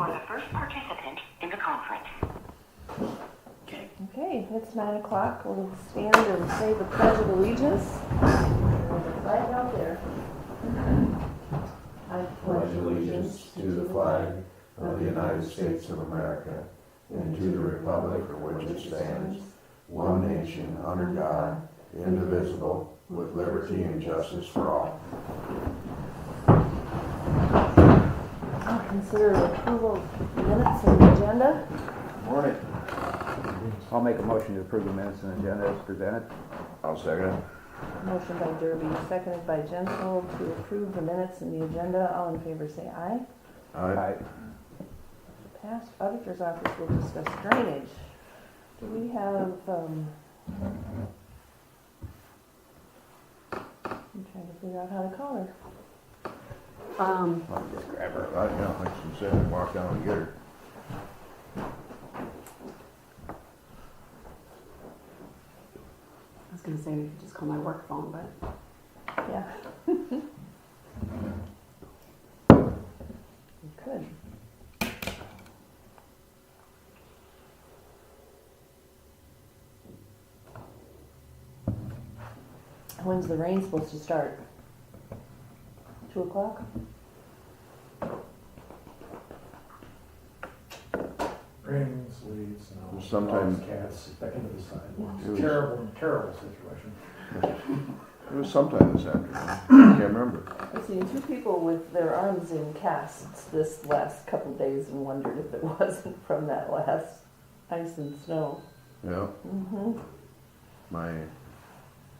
for the first participant in the conference. Okay, it's 9 o'clock. We'll stand and say the Pledge of Allegiance. There's a flag out there. I pledge allegiance to the flag of the United States of America and to the republic for which it stands, one nation under God, indivisible, with liberty and justice for all. I'll consider approval of minutes and the agenda. Morning. I'll make a motion to approve the minutes and agenda as presented. I'll second. Motion by Derby, seconded by Gensel to approve the minutes and the agenda. All in favor say aye. Aye. Passed. Auditor's office will discuss drainage. Do we have, I'm trying to figure out how to call her. I'll just grab her. Like she said, walk down and get her. I was going to say we could just call my work phone, but Yeah. We could. When's the rain supposed to start? 2 o'clock? Rain, sleet, snow, Sometime- dogs, cats back into the sidewalks. It was- Terrible situation. It was sometime this afternoon. I can't remember. I've seen 2 people with their arms in casts this last couple days and wondered if it wasn't from that last ice and snow. Yeah. Mm-hmm. My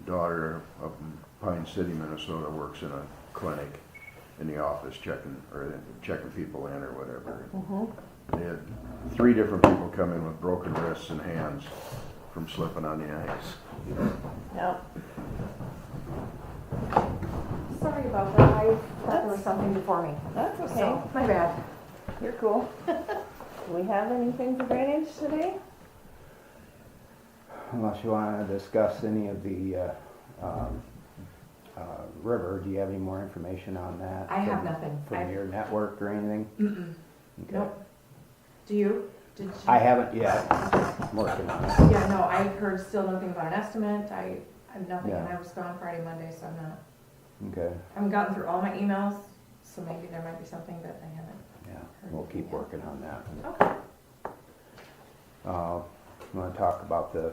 daughter up in Pine City, Minnesota, works in a clinic in the office checking people in or whatever. Mm-hmm. They had 3 different people come in with broken wrists and hands from slipping on the ice. Yep. sorry about that. I thought there was something before me. That's okay. So, my bad. You're cool. Do we have anything for drainage today? Unless you want to discuss any of the river, do you have any more information on that? I have nothing. From your network or anything? Mm-mm. Okay. Nope. Do you? Did you? I haven't yet. I'm working on it. Yeah, no, I heard still nothing about an estimate. I have nothing, and Yeah. I was gone Friday, Monday, so I'm not. Okay. I haven't gotten through all my emails, so maybe there might be something that I haven't. Yeah, we'll keep working on that. Okay. Want to talk about the,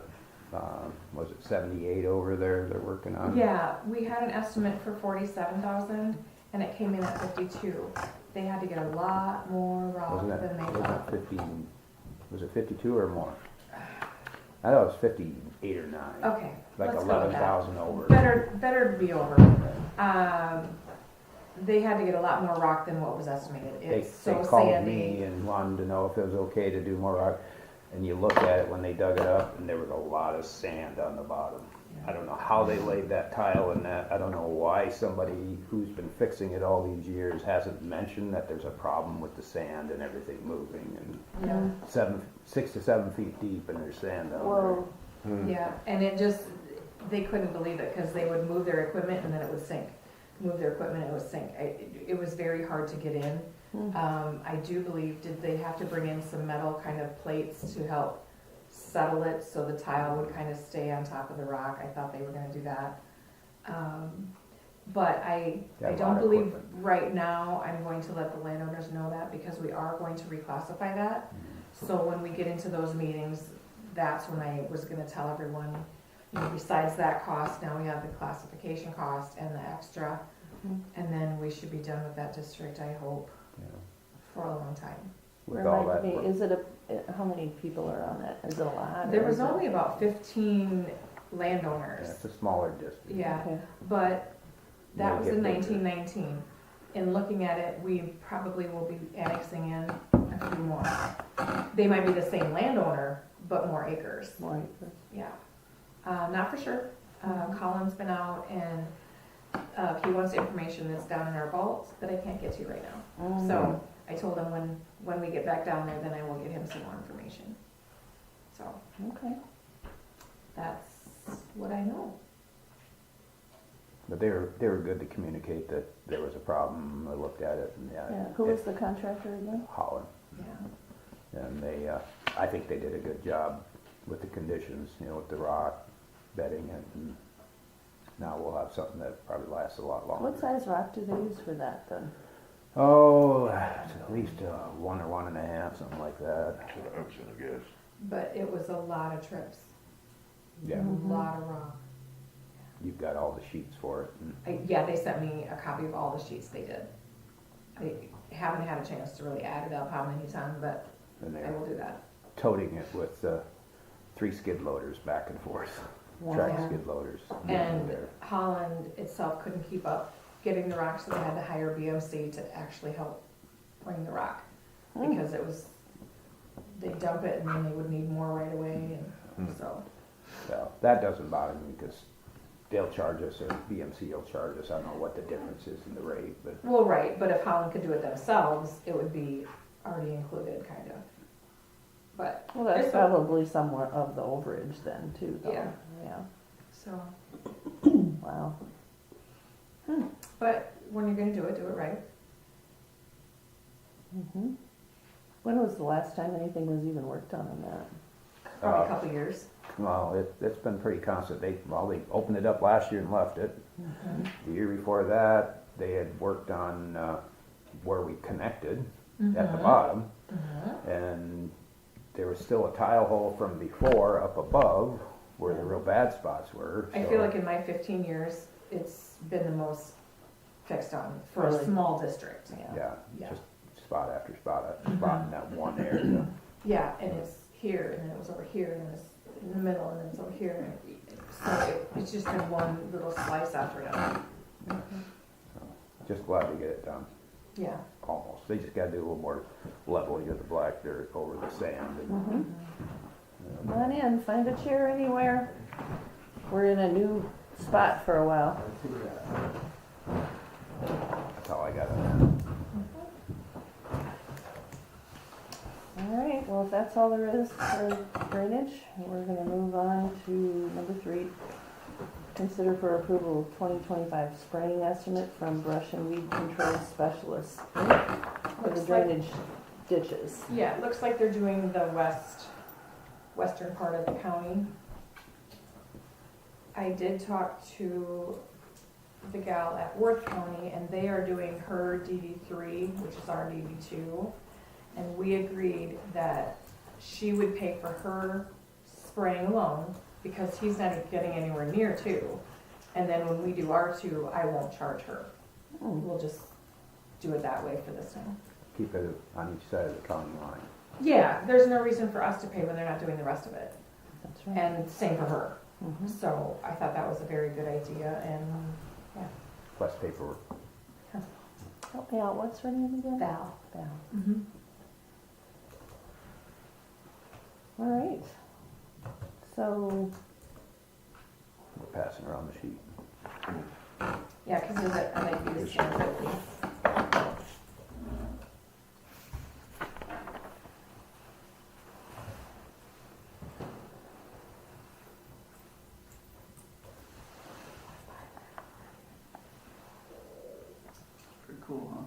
was it 78 over there they're working on? Yeah, we had an estimate for 47,000, and it came in at 52. They had to get a lot more rock Wasn't than they it, thought. wasn't it 15, was it 52 or more? I thought it was 58 or 9. Okay, Like let's go with that. 11,000 over. Better to be over. They had to get a lot more rock than what was estimated. They It's so called me sandy. and wanted to know if it was okay to do more rock. And you looked at it when they dug it up and there was a lot of sand on the bottom. I don't know how they laid that tile in that. I don't know why somebody who's been fixing it all these years hasn't mentioned that there's a problem with the sand and everything moving and Yeah. 6 to 7 feet deep and there's sand down Whoa. Yeah, and it just, they couldn't believe it because they would move their equipment and then it would sink. Move their equipment, it would sink. It was very hard to get in. I do believe, did they have to bring in some metal kind of plates to help settle it so the tile would kind of stay on top of the rock? I thought they were gonna do that. But I Got a lot don't of believe equipment. right now I'm going to let the landowners know that because we are going to reclassify that. So when we get into those meetings, that's when I was gonna tell everyone, you know, besides that cost, now we have the classification cost and the extra. And then we should be done with that district, I hope, Yeah. for a long time. With all Remind that me, work. is it how many people are on that? Is it a lot? There or was is it- only about 15 Yeah, landowners. it's a smaller district. Yeah, Okay. but that They'll was get in bigger. 1919. In looking at it, we probably will be annexing in a few more. They might be the same landowner, but more acres. More acres. Yeah, not for sure. Colin's been out and he wants information that's down in our vault that I can't get to right now. So I told him when we get back down there, then I will get him some more information. So Okay. that's what I know. But they were good to communicate that there was a problem. I looked at it and Yeah. Who was the contractor again? Holland. Yeah. And they, I think they did a good job with the conditions, you know, with the rock bedding it, and now we'll have something that probably lasts a lot longer. What size rock do they use for that then? Oh, it's at least 1 or 1.5, something like that. That's what I was gonna guess. But it was a lot of trips, Yeah, a lot of rock. you've got all the sheets for it. And Yeah, they sent me a copy of all the sheets they did. I haven't had a chance to really add it up how many times, but and I they're will do that. toting it with 3 skid loaders back and forth, Wow. track skid loaders. And There. Holland itself couldn't keep up getting the rock, so they had to hire BMC to actually help bring the rock. Because it was, they dump it and then they would need more right away, and so. So that doesn't bother me because they'll charge us, or BMC will charge us. I don't know what the difference is in the rate, but Well, right, but if Holland could do it themselves, it would be already included, kind of. But, Well, that's It's a- probably somewhat of the overage then too, though. Yeah. Yeah. so, Wow. but when you're gonna do it right. hmm When was the last time anything was even worked on that? Probably a couple years. well, it's been pretty constant. They opened it up last year and left it. The year before that, they had worked on where we connected at the bottom, and there was still a tile hole from before up above where the real bad spots were. I so- feel like in my 15 years, it's been the most fixed on for a Really? small district. Yeah. Yeah, just spot after spot after spot in that one area. Yeah, and it's here, and then it was over here, and then it's in the middle, and then it's over here. So it's just been one little slice after another. Just glad to get it done, Yeah. almost. They just gotta do a little more leveling of the black dirt over the sand. And, Come on in, find a chair anywhere. We're in a new spot for a while. that's all I got. All right, well, if that's all there is for drainage, we're gonna move on to number 3. Consider for approval 2025 spraying estimate from brush and weed control specialists for the Looks like, drainage ditches. yeah, it looks like they're doing the western part of the county. I did talk to the gal at Worth County, and they are doing her DD3, which is our DD2. And we agreed that she would pay for her spraying alone, because he's not getting anywhere near 2. And then when we do R2, I won't charge her. We'll just do it that way for this time. Keep it on each side of the county line. Yeah, there's no reason for us to pay when they're not doing the rest of it. That's right. And same for her. Mhm. So I thought that was a very good idea, and Less paperwork. Help me out, what's her name again? Val. Val. Mm-hmm. All right. So, We're passing around the sheet. Yeah, because I like these separately. Pretty cool, huh?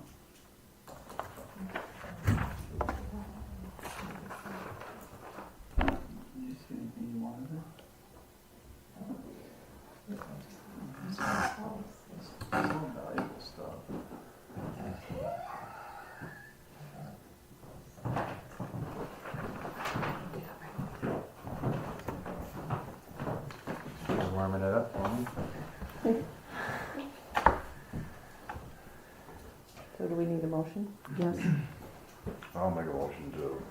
Did you see anything you wanted there? It's all valuable stuff. Just warming it up for me. so do we need a motion? Yes. I'll make a motion to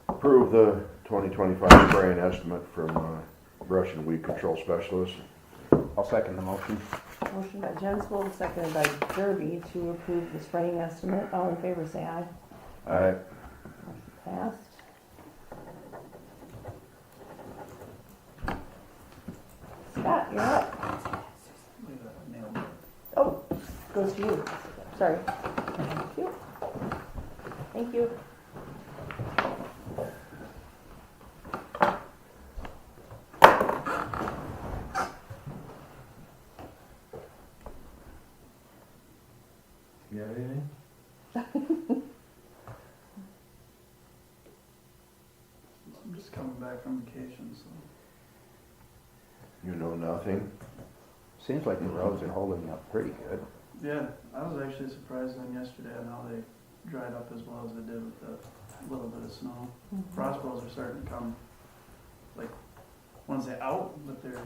approve the 2025 spraying estimate from brush and weed control specialist. I'll second the motion. Motion by Jensvold, seconded by Derby to approve the spraying estimate. All in favor, say aye. Aye. Passed. Scott, you're up. Look at that, nailed it. Oh, goes to you. Sorry. Thank you. Thank you. You have anything? back from vacation, so. You know nothing? Seems like the roads are holding up pretty good. Yeah, I was actually surprised then yesterday on how they dried up as well as they did with the little bit of snow. Frost bows are starting to come, like, I wouldn't say out, but they're,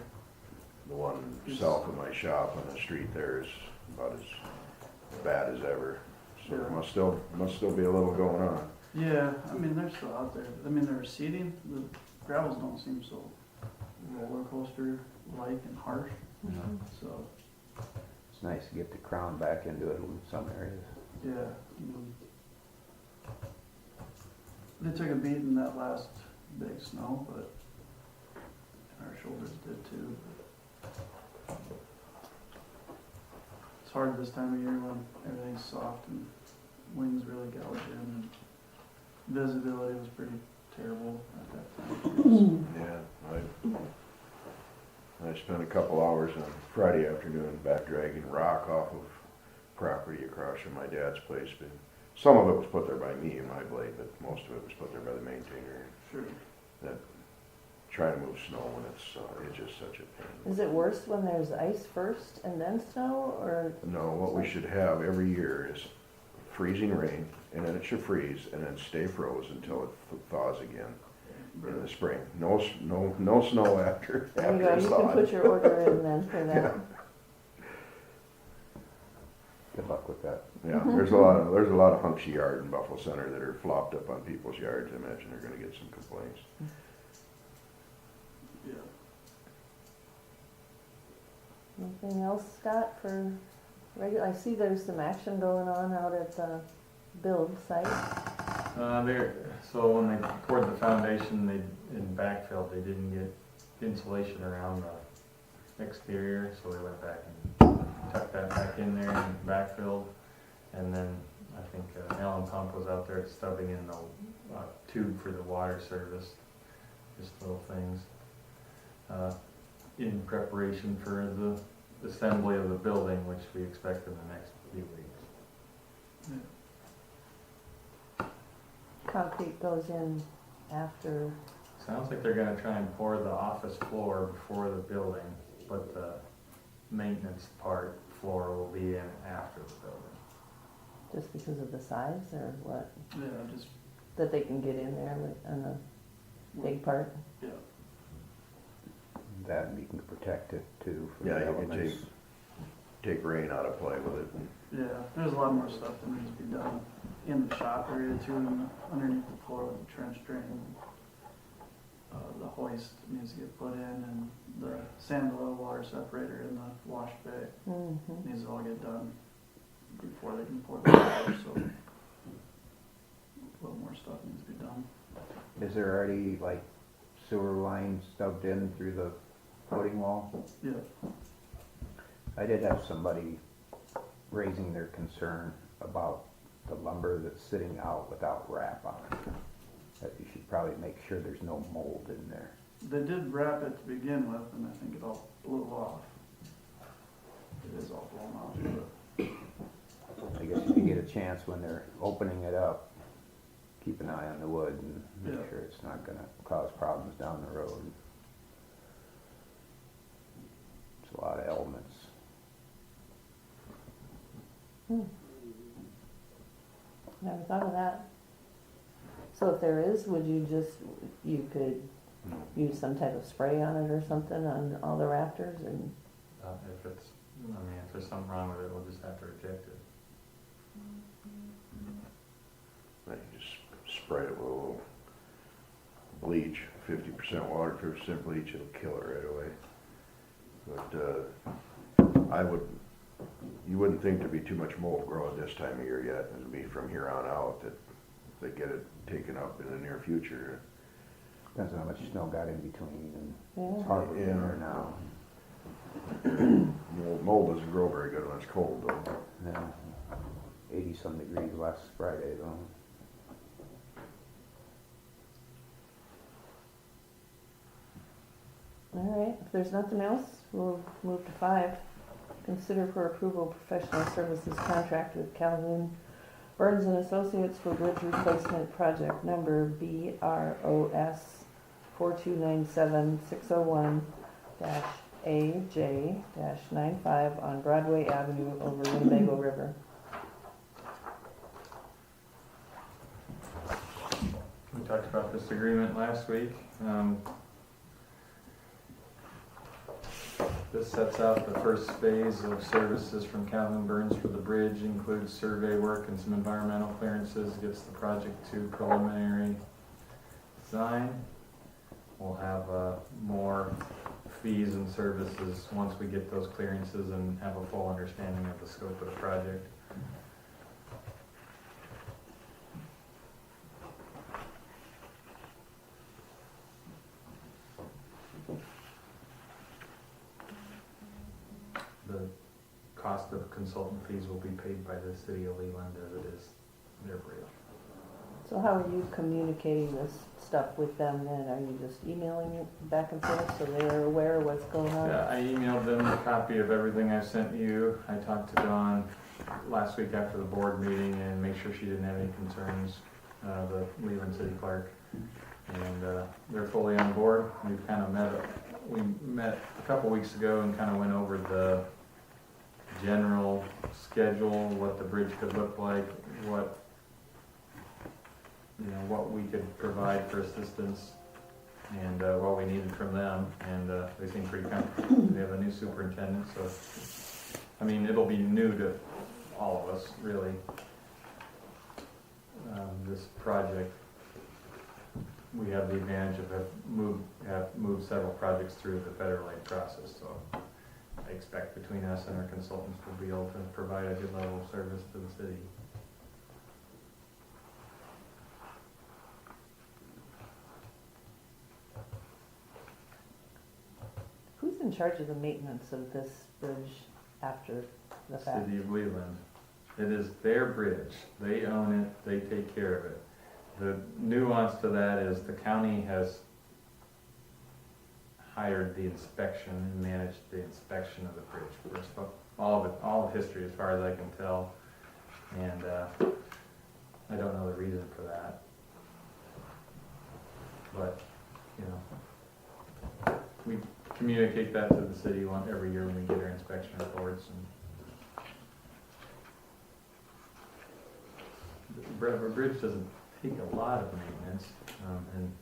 The one south of my shop on the street there is about as bad as ever. So there must still be a little going on. yeah, I mean, they're still out there. I mean, they're receding, the gravels don't seem so roller coaster-like and harsh, so, It's nice to get the crown back into it in some areas. yeah. They took a beating that last big snow, but and our shoulders did too. It's hard this time of year when everything's soft and winds really gouge in, and visibility was pretty terrible at that time. Yeah, I spent a couple hours on Friday afternoon back dragging rock off of property across from my dad's place. But some of it was put there by me and my blade, but most of it was put there by the maintainer. Sure. Trying to move snow when it's just such a pain. Is it worse when there's ice first and then snow, or? No, what we should have every year is freezing rain, and then it should freeze, and then stay froze until it thaws again in the spring. No snow after There you go, it's you can thawed. put your order in then for that. Yeah. Good luck with that. Yeah, there's a lot of hunks of yard in Buffalo Center that are flopped up on people's yards. I imagine they're gonna get some complaints. Yeah. Anything else, Scott, for regular, I see there's some action going on out at the build site. So when they poured the foundation, in backfill, they didn't get insulation around the exterior, so they went back and tucked that back in there and backfilled. And then I think Alan Pump was out there stubbing in the tube for the water service, just little things. In preparation for the assembly of the building, which we expect in the next few weeks. Concrete goes in after, Sounds like they're gonna try and pour the office floor before the building, but the maintenance part floor will be in after the building. just because of the size, or what? Yeah, just, That they can get in there with, on the big part? yeah. That and you can protect it too from Yeah, the you can elements. take rain out of play with it. Yeah, there's a lot more stuff that needs to be done in the shop area too, and underneath the floor with the trench drain. The hoist needs to get put in, and the sand oil water separator in the wash bay Mm-hmm. needs to all get done before they can pour the water, so a little more stuff needs to be done. Is there already like sewer lines stubbed in through the footing wall? Yeah, I did have somebody raising their concern about the lumber that's sitting out without wrap on it. That you should probably make sure there's no mold in there. they did wrap it to begin with, and I think it all blew off. It is all blown off, but I guess if you get a chance when they're opening it up, keep an eye on the wood and make Yeah. sure it's not gonna cause problems down the road. It's a lot of elements. Never thought of that. So if there is, you could use some type of spray on it or something on all the rafters, and, If there's something wrong with it, we'll just have to reject it. Then you just spray it with a little bleach, 50% water, 50% bleach, it'll kill it right away. But you wouldn't think there'd be too much mold growing this time of year yet. It'll be from here on out that if they get it taken up in the near future. Depends on how much snow got in between, and yeah. it's hard in Yeah. there now. Mold doesn't grow very good when it's cold though. Yeah, 80-some degrees last Friday though. All right, if there's nothing else, we'll move to 5. Consider for approval professional services contract with Calhoun Burns and Associates for bridge replacement project number BROS 4297-601-AJ-95 on Broadway Avenue over Winnebago River. We talked about this agreement last week. This sets out the first phase of services from Calvin Burns for the bridge, includes survey work and some environmental clearances, gets the project to preliminary design. We'll have more fees and services once we get those clearances and have a full understanding of the scope of the project. The cost of consultant fees will be paid by the city of Leland as it is their bridge. So how are you communicating this stuff with them then? Are you just emailing it back and forth so they're aware of what's going on? Yeah, I emailed them a copy of everything I sent you. I talked to Dawn last week after the board meeting and made sure she didn't have any concerns, the Leland City Clerk. And they're fully on board. We've kind of we met a couple weeks ago and kind of went over the general schedule, what the bridge could look like, what we could provide for assistance, and what we needed from them, and they seem pretty comfortable. We have a new superintendent, so I mean it'll be new to all of us, really. This project, we have the advantage of have moved several projects through the federal aid process, so I expect between us and our consultants we'll be able to provide a good level of service to the city. Who's in charge of the maintenance of this bridge after the fact? City of Leland. It is their bridge. They own it. They take care of it. The nuance to that is the county has hired the inspection and managed the inspection of the bridge. All of history as far as I can tell. And I don't know the reason for that. But, we communicate that to the city every year when we get our inspection reports. And the bridge doesn't take a lot of maintenance, and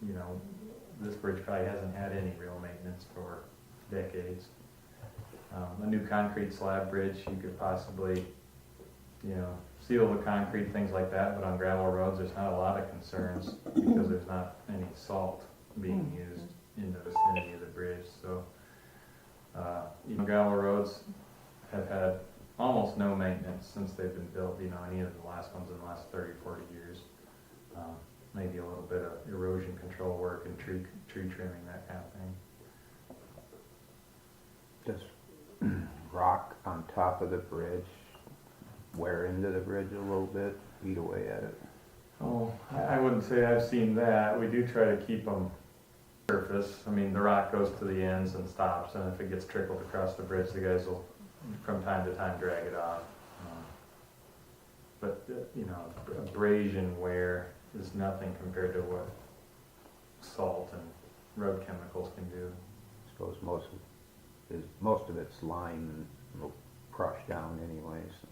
this bridge probably hasn't had any real maintenance for decades. A new concrete slab bridge, you could possibly, seal the concrete, things like that, but on gravel roads, there's not a lot of concerns because there's not any salt being used in the vicinity of the bridge. So, even gravel roads have had almost no maintenance since they've been built, any of the last ones in the last 30, 40 years. Maybe a little bit of erosion control work and tree trimming, that kind of thing. Just rock on top of the bridge, wear into the bridge a little bit, eat away at it. Oh, I wouldn't say I've seen that. We do try to keep them surface. I mean, the rock goes to the ends and stops, and if it gets trickled across the bridge, the guys will, from time to time, drag it off. But abrasion wear is nothing compared to what salt and road chemicals can do. I suppose most of it's lime and will crush down anyway. So.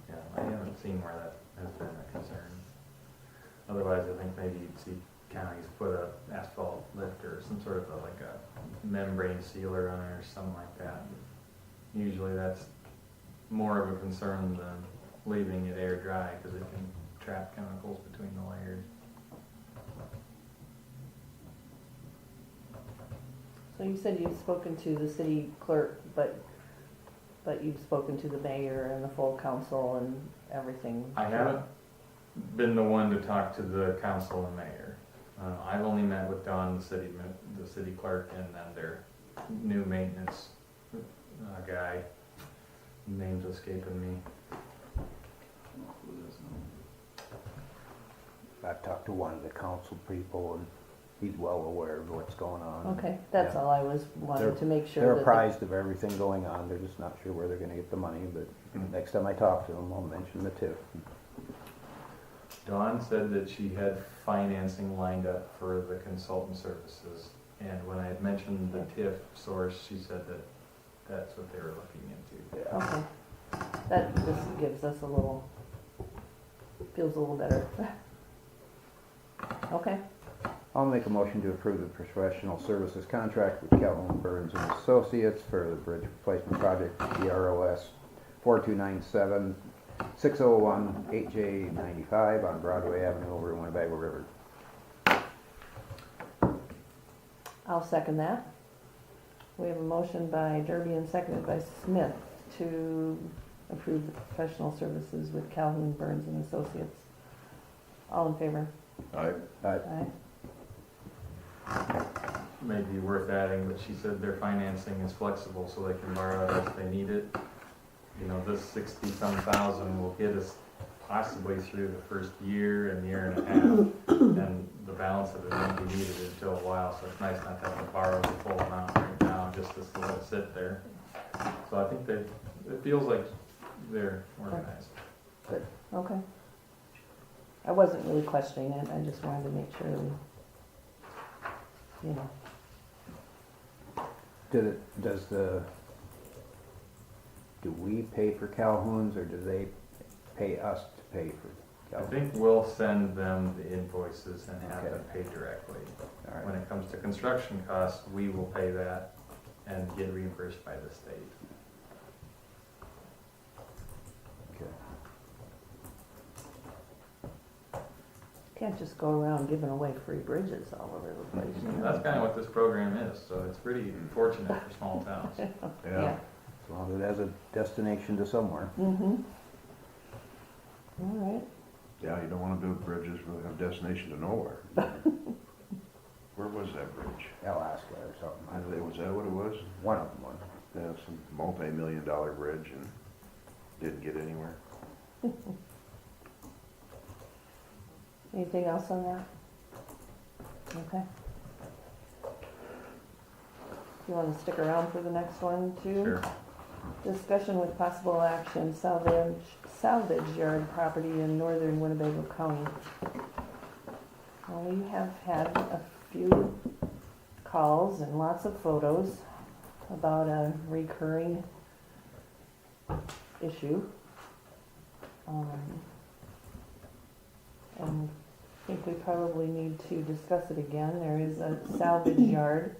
Yeah, I haven't seen where that has been a concern. Otherwise, I think maybe you'd see counties put a asphalt lift or some sort of like a membrane sealer on it or something like that. Usually that's more of a concern than leaving it air dry because it can trap chemicals between the layers. So you said you've spoken to the city clerk, but you've spoken to the mayor and the full council and everything. I haven't been the one to talk to the council and mayor. I've only met with Dawn, the city clerk, and then their new maintenance guy. Name's escaping me. I've talked to one of the council people, and he's well aware of what's going on. Okay, that's Yeah. all I was wanting to make sure. They're that apprised of everything going on. They're just not sure where they're going to get the money. But next time I talk to them, I'll mention the tip. Dawn said that she had financing lined up for the consultant services. And when I had mentioned the TIF source, she said that that's what they were looking into. Yeah. Okay. That just gives us a little, feels a little better. Okay, I'll make a motion to approve the professional services contract with Calhoun Burns and Associates for the bridge replacement project, DROS 4297 601 8J95 on Broadway Avenue over Winnebago River. I'll second that. We have a motion by Derby and seconded by Smith to approve the professional services with Calhoun Burns and Associates. All in favor? Aye. Aye. Maybe worth adding that she said their financing is flexible, so they can borrow it as they need it. You know, this 60-some thousand will get us possibly through the first year and year and a half, and the balance of it won't be needed until a while, so it's nice not to have to borrow the full amount right now, just to let it sit there. So I think it feels like they're organized. Okay. I wasn't really questioning it, I just wanted to make sure we, you know. Do we pay for Calhoun's or do they pay us to pay for I Calhoun? think we'll send them the invoices and have them Okay. paid directly. All right. When it comes to construction costs, we will pay that and get reimbursed by the state. Okay. Can't just go around giving away free bridges all over the place, you know? That's kind of what this program is, so it's pretty fortunate for small towns. Yeah. As long as it has a destination to somewhere. Mm-hmm. All right. Yeah, you don't wanna build bridges with a destination to nowhere. Where was that bridge? Alaska or something. Was that what it was? One of them was. Yeah, some multi-million-dollar bridge and didn't get anywhere. Anything else on that? Okay. You want to stick around for the next one too? Sure. Discussion with possible action, salvage yard property in northern Winnebago County. Well, we have had a few calls and lots of photos about a recurring issue. And I think we probably need to discuss it again. There is a salvage yard.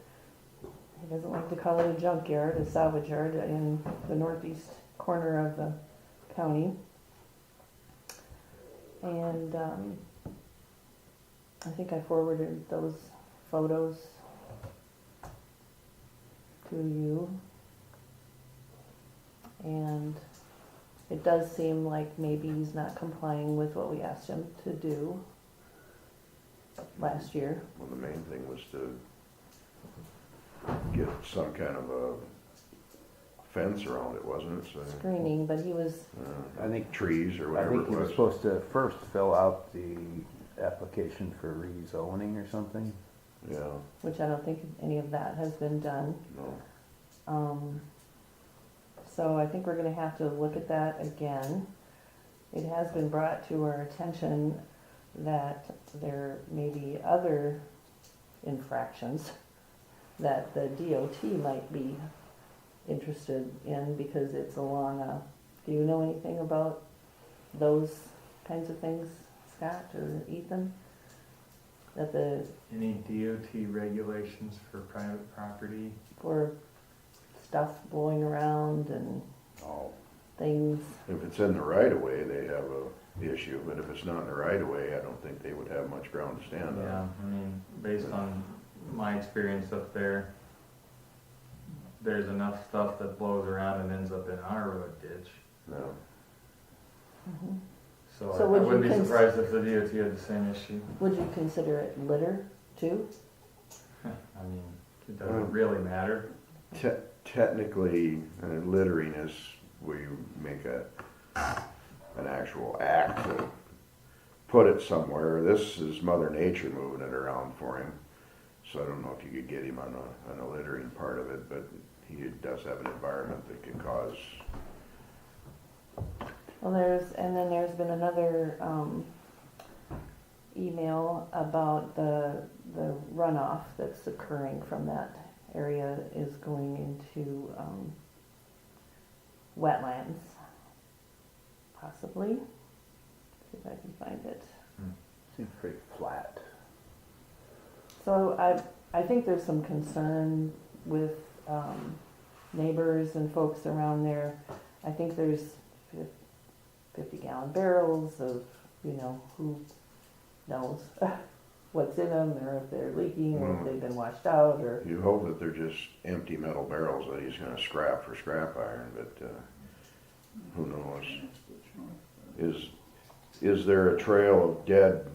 He doesn't like to call it a junk yard, a salvage yard in the northeast corner of the county. And I think I forwarded those photos to you. And it does seem like maybe he's not complying with what we asked him to do last year. Well, the main thing was to get some kind of a fence around it, wasn't it? So, Screening, but he was, I think trees or I whatever think it he was was. supposed to first fill out the application for rezoning or something. Yeah, which I don't think any of that has been done. no. So I think we're gonna have to look at that again. It has been brought to our attention that there may be other infractions that the DOT might be interested in because it's along a, do you know anything about those kinds of things, Scott or Ethan? That the, Any DOT regulations for private property? for stuff blowing around and Oh, things, If it's in the right of way, they have a issue, but if it's not in the right of way, I don't think they would have much ground to stand Yeah, on. I mean, based on my experience up there, there's enough stuff that blows around and ends up in our road ditch. No. So So I would you wouldn't be cons- surprised if the DOT had the same issue. would you consider it litter too? I mean, it doesn't really matter. Technically, littering is where you make an actual act to put it somewhere. This is Mother Nature moving it around for him. So I don't know if you could get him on a littering part of it, but he does have an environment that can cause. Well, there's been another, email about the runoff that's occurring from that area is going into, wetlands, possibly. See if I can find it. Seems pretty flat. So I think there's some concern with neighbors and folks around there. I think there's 50-gallon barrels of, who knows what's in them, or if they're leaking, or if they've been washed out, or... You hope that they're just empty metal barrels that he's gonna scrap for scrap iron, but, who knows? Is there a trail of dead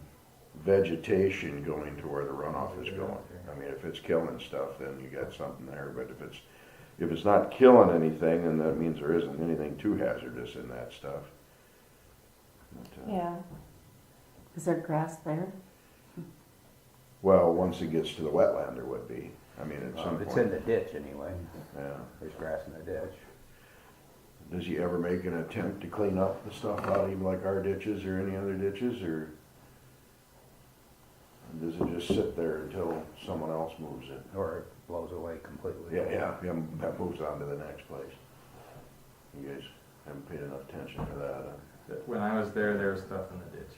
vegetation going to where the runoff is going? I mean, if it's killing stuff, then you got something there, but if it's not killing anything, then that means there isn't anything too hazardous in that stuff. But, Yeah, Is there grass there? well, once it gets to the wetland, there would be. I mean, at some It's point. in the ditch anyway. Yeah. There's grass in the ditch. Does he ever make an attempt to clean up the stuff out of like our ditches or any other ditches, or does it just sit there until someone else moves it? Or it blows away completely. Yeah, that moves on to the next place. You guys haven't paid enough attention to that, huh? When I was there was stuff in the ditch.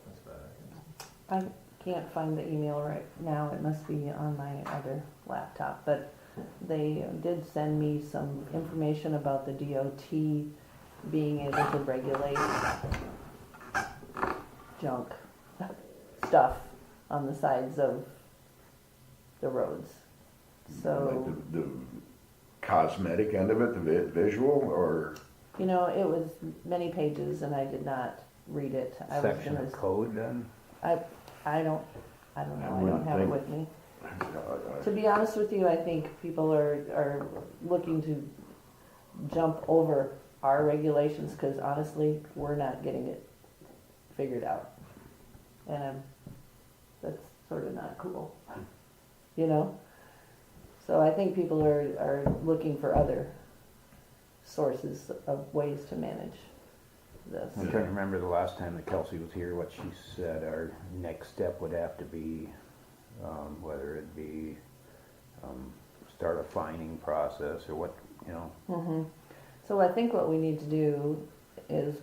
That's bad. I can't find the email right now. It must be on my other laptop, but they did send me some information about the DOT being able to regulate junk stuff on the sides of the roads. So, Like the cosmetic end of it, the visual, or? it was many pages and I did not read it. I was Section gonna, of code then? I don't know. I wouldn't don't have it think- with me. To be honest with you, I think people are looking to jump over our regulations because honestly, we're not getting it figured out. And that's sort of not cool, So I think people are looking for other sources of ways to manage this. I'm trying to remember the last time that Kelsey was here, what she said our next step would have to be, whether it be, start a fining process or what, Mm-hmm. So I think what we need to do is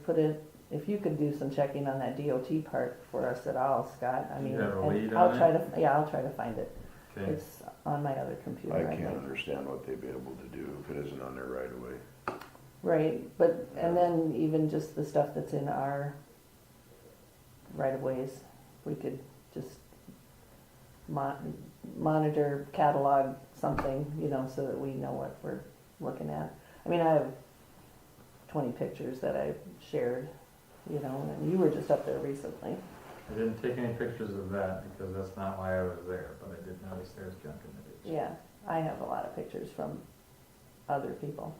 if you could do some checking on that DOT part for us at all, Scott, I mean, You have a and lead I'll on try it? I'll try to find it. Okay. It's on my other computer, I I can't think. understand what they'd be able to do if it isn't on their right of way. Right, but, and then even just the stuff that's in our right of ways, we could just monitor, catalog something, so that we know what we're looking at. I mean, I have 20 pictures that I shared, and you were just up there recently. I didn't take any pictures of that because that's not why I was there, but I did notice there's junk in the ditch. Yeah, I have a lot of pictures from other people.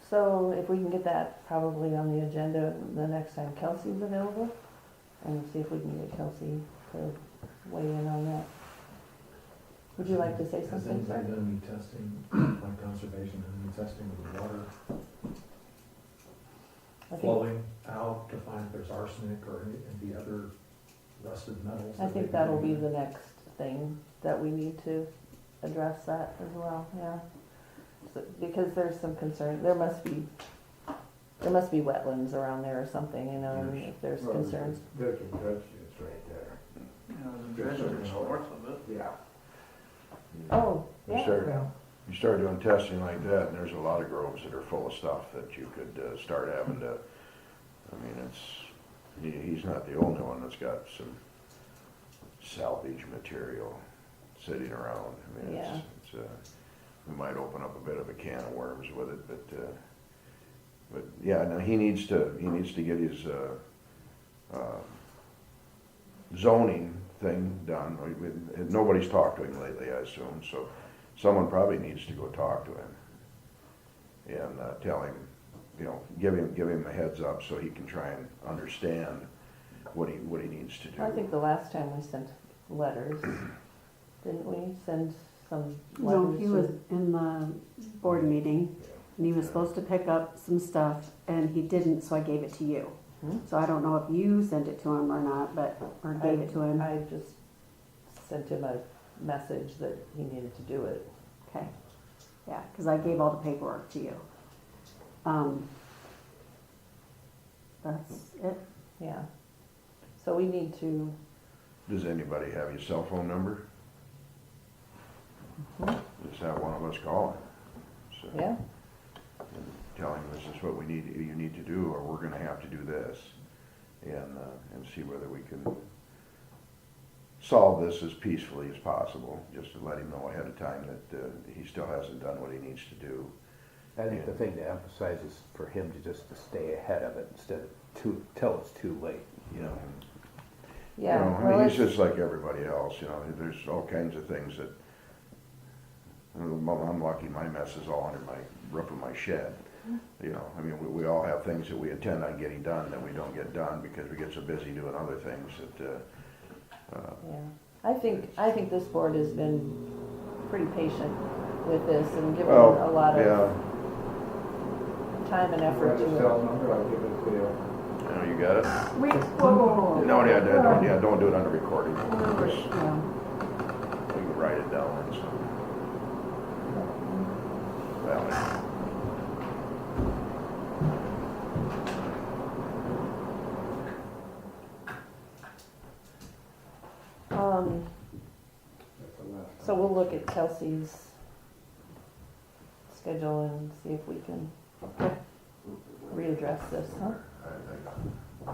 So if we can get that probably on the agenda the next time Kelsey's available, and see if we can get Kelsey to weigh in on that. Would you like to say Has something, anybody sir? done any testing, like conservation, any testing of the water I think, flowing out to find if there's arsenic or any other rusted metals? I think that'll be the next thing that we need to address that as well, yeah. So, because there's some concern, there must be wetlands around there or something, and if there's concerns. There's some dredge units right there. There's a dredge just north of it. Yeah. Oh, You yeah, start doing testing like that, and there's a lot of groves that are full of stuff that you could start having to, he's not the only one that's got some salvage material sitting around. Yeah. We might open up a bit of a can of worms with it, but yeah, no, he needs to get his zoning thing done. Nobody's talked to him lately, I assume, so someone probably needs to go talk to him and tell him, give him a heads up so he can try and understand what he needs to do. I think the last time we sent letters, didn't we send some No, letters? he was in the board meeting, and he was supposed to pick up some stuff, and he didn't, so I gave it to you. So I don't know if you sent it to him or not, but, or gave it to him. I just sent him a message that he needed to do it. Okay, yeah, because I gave all the paperwork to you. That's it. Yeah. So we need to, Does anybody have your cell phone number? Just have one of us call him. So, yeah, tell him this is what you need to do, or we're gonna have to do this. And see whether we can solve this as peacefully as possible, just to let him know ahead of time that he still hasn't done what he needs to do. I think the thing to emphasize is for him to just to stay ahead of it instead of till it's too late, you know. yeah. You know, I well, mean, he's let's- just like everybody else, you know, there's all kinds of things that, I'm lucky my mess is all under my roof of my shed. You know, I mean, we all have things that we intend on getting done that we don't get done because we get so busy doing other things that, Yeah, I think this board has been pretty patient with this and given well, a lot yeah, of time and effort to it. number, I'll give it to you. you know, you got it? Wait, whoa. No, don't do it under recording. Just, Yeah. you can write it down and so. Well, So we'll look at Kelsey's schedule and see if we can readdress this, huh?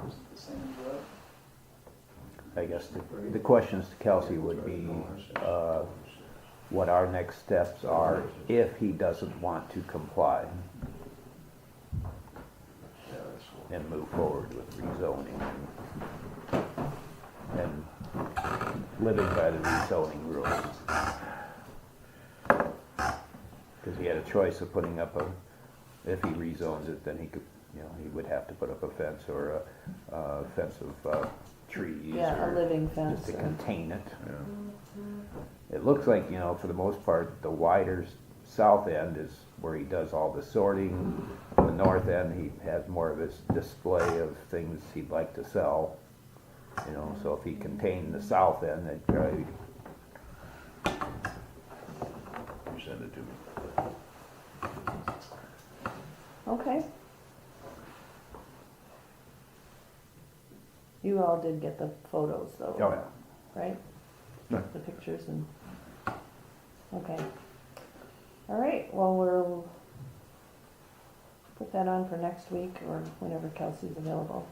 Is it the same as that? I guess the questions to Kelsey would be, what our next steps are if he doesn't want to comply and move forward with rezoning and living by the rezoning rules. Because he had a choice of putting up if he rezones it, then he could, you know, he would have to put up a fence or a fence of trees. Yeah, a or living fence. just to or- contain it. yeah. It looks like, you know, for the most part, the wider south end is where he does all the sorting. The north end, he has more of his display of things he'd like to sell. You know, so if he contained the south end, then probably, You send it to me. Okay. You all did get the photos though, oh yeah. right? Yeah. The pictures and, okay. All right, well, we'll put that on for next week or whenever Kelsey's available.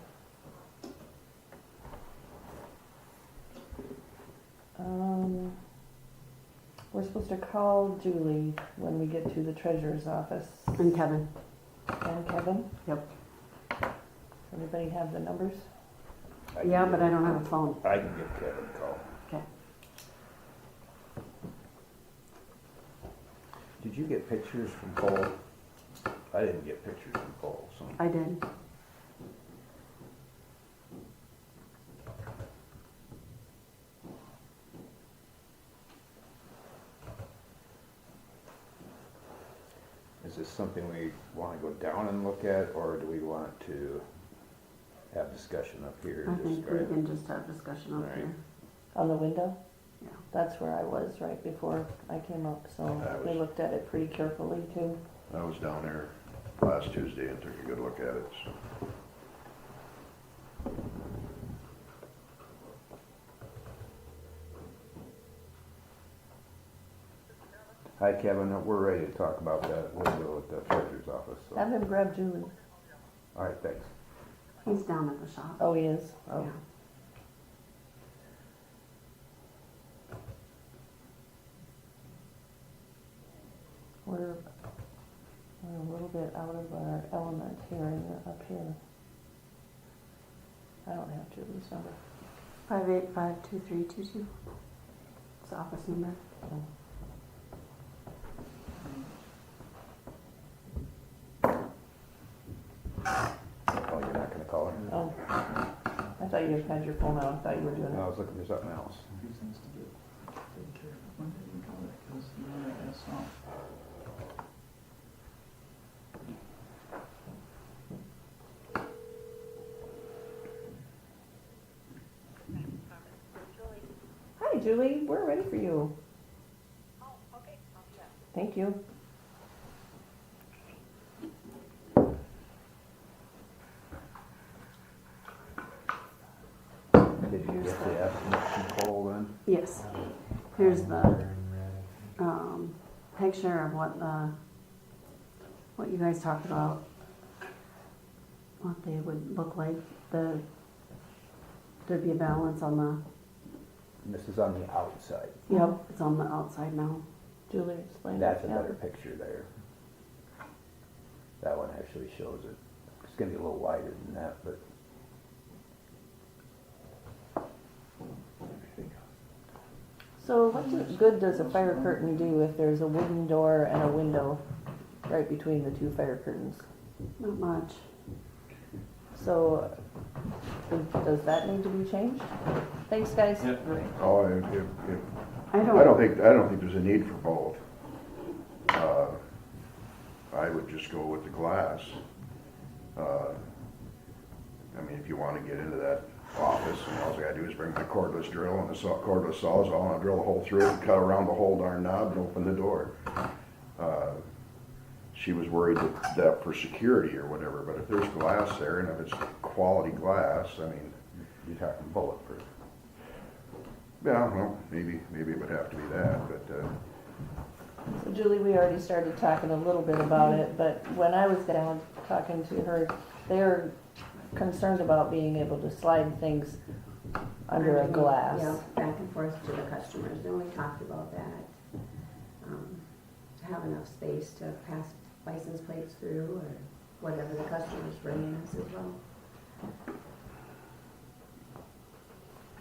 We're supposed to call Julie when we get to the treasurer's office. And Kevin. And Kevin? Yep. Everybody have the numbers? I can Yeah, give- but I don't have a phone. I can give Kevin a call. Okay. Did you get pictures from Cole? I didn't get pictures from Cole, so. I did. Is this something we want to go down and look at, or do we want to have discussion up here? I and think we describe it? can just have discussion up Alright. here. On the window? Yeah. That's where I was right before I came up, so I we looked at it pretty carefully too. I was down there last Tuesday and took a good look at it, so. Hi, Kevin, we're ready to talk about that window at the treasurer's office, so. Have him grab Julie. All right, thanks. He's down at the shop. Oh, he is? Oh. Yeah. We're a little bit out of our element here, up here. I don't have Julie's number. 585-2322. It's the office number. Oh, you're not gonna call her? Oh, I thought you had your phone out, I thought you were doing No, I it. was looking for something else. Few things to get taken care of. When did you call it? 'Cause you know that ass off. Julie, we're ready for you. Thank you. Did you get the estimate from Cole then? Yes. Here's the, picture of what you guys talked about. What they would look like, there'd be a balance on the, And this is on the outside. yep, it's on the outside now. Julie, explain. That's a Yeah. better picture there. That one actually shows it. It's gonna be a little wider than that, but So what good does a fire curtain do if there's a wooden door and a window right between the two fire curtains? Not much. So does that need to be changed? Thanks, guys. Oh, I I don't, don't think there's a need for both. I would just go with the glass. I mean, if you wanna get into that office, and all I gotta do is bring my cordless drill and the cordless sawzall, and I'll drill a hole through it and cut around the whole darn knob and open the door. She was worried that for security or whatever, but if there's glass there, and if it's quality glass, I mean, you're talking bulletproof. yeah, well, maybe it would have to be that, but, So Julie, we already started talking a little bit about it, but when I was down talking to her, they're concerned about being able to slide things under a glass. Yeah, back and forth to the customers, and we talked about that. To have enough space to pass license plates through, or whatever the customers bring us as well.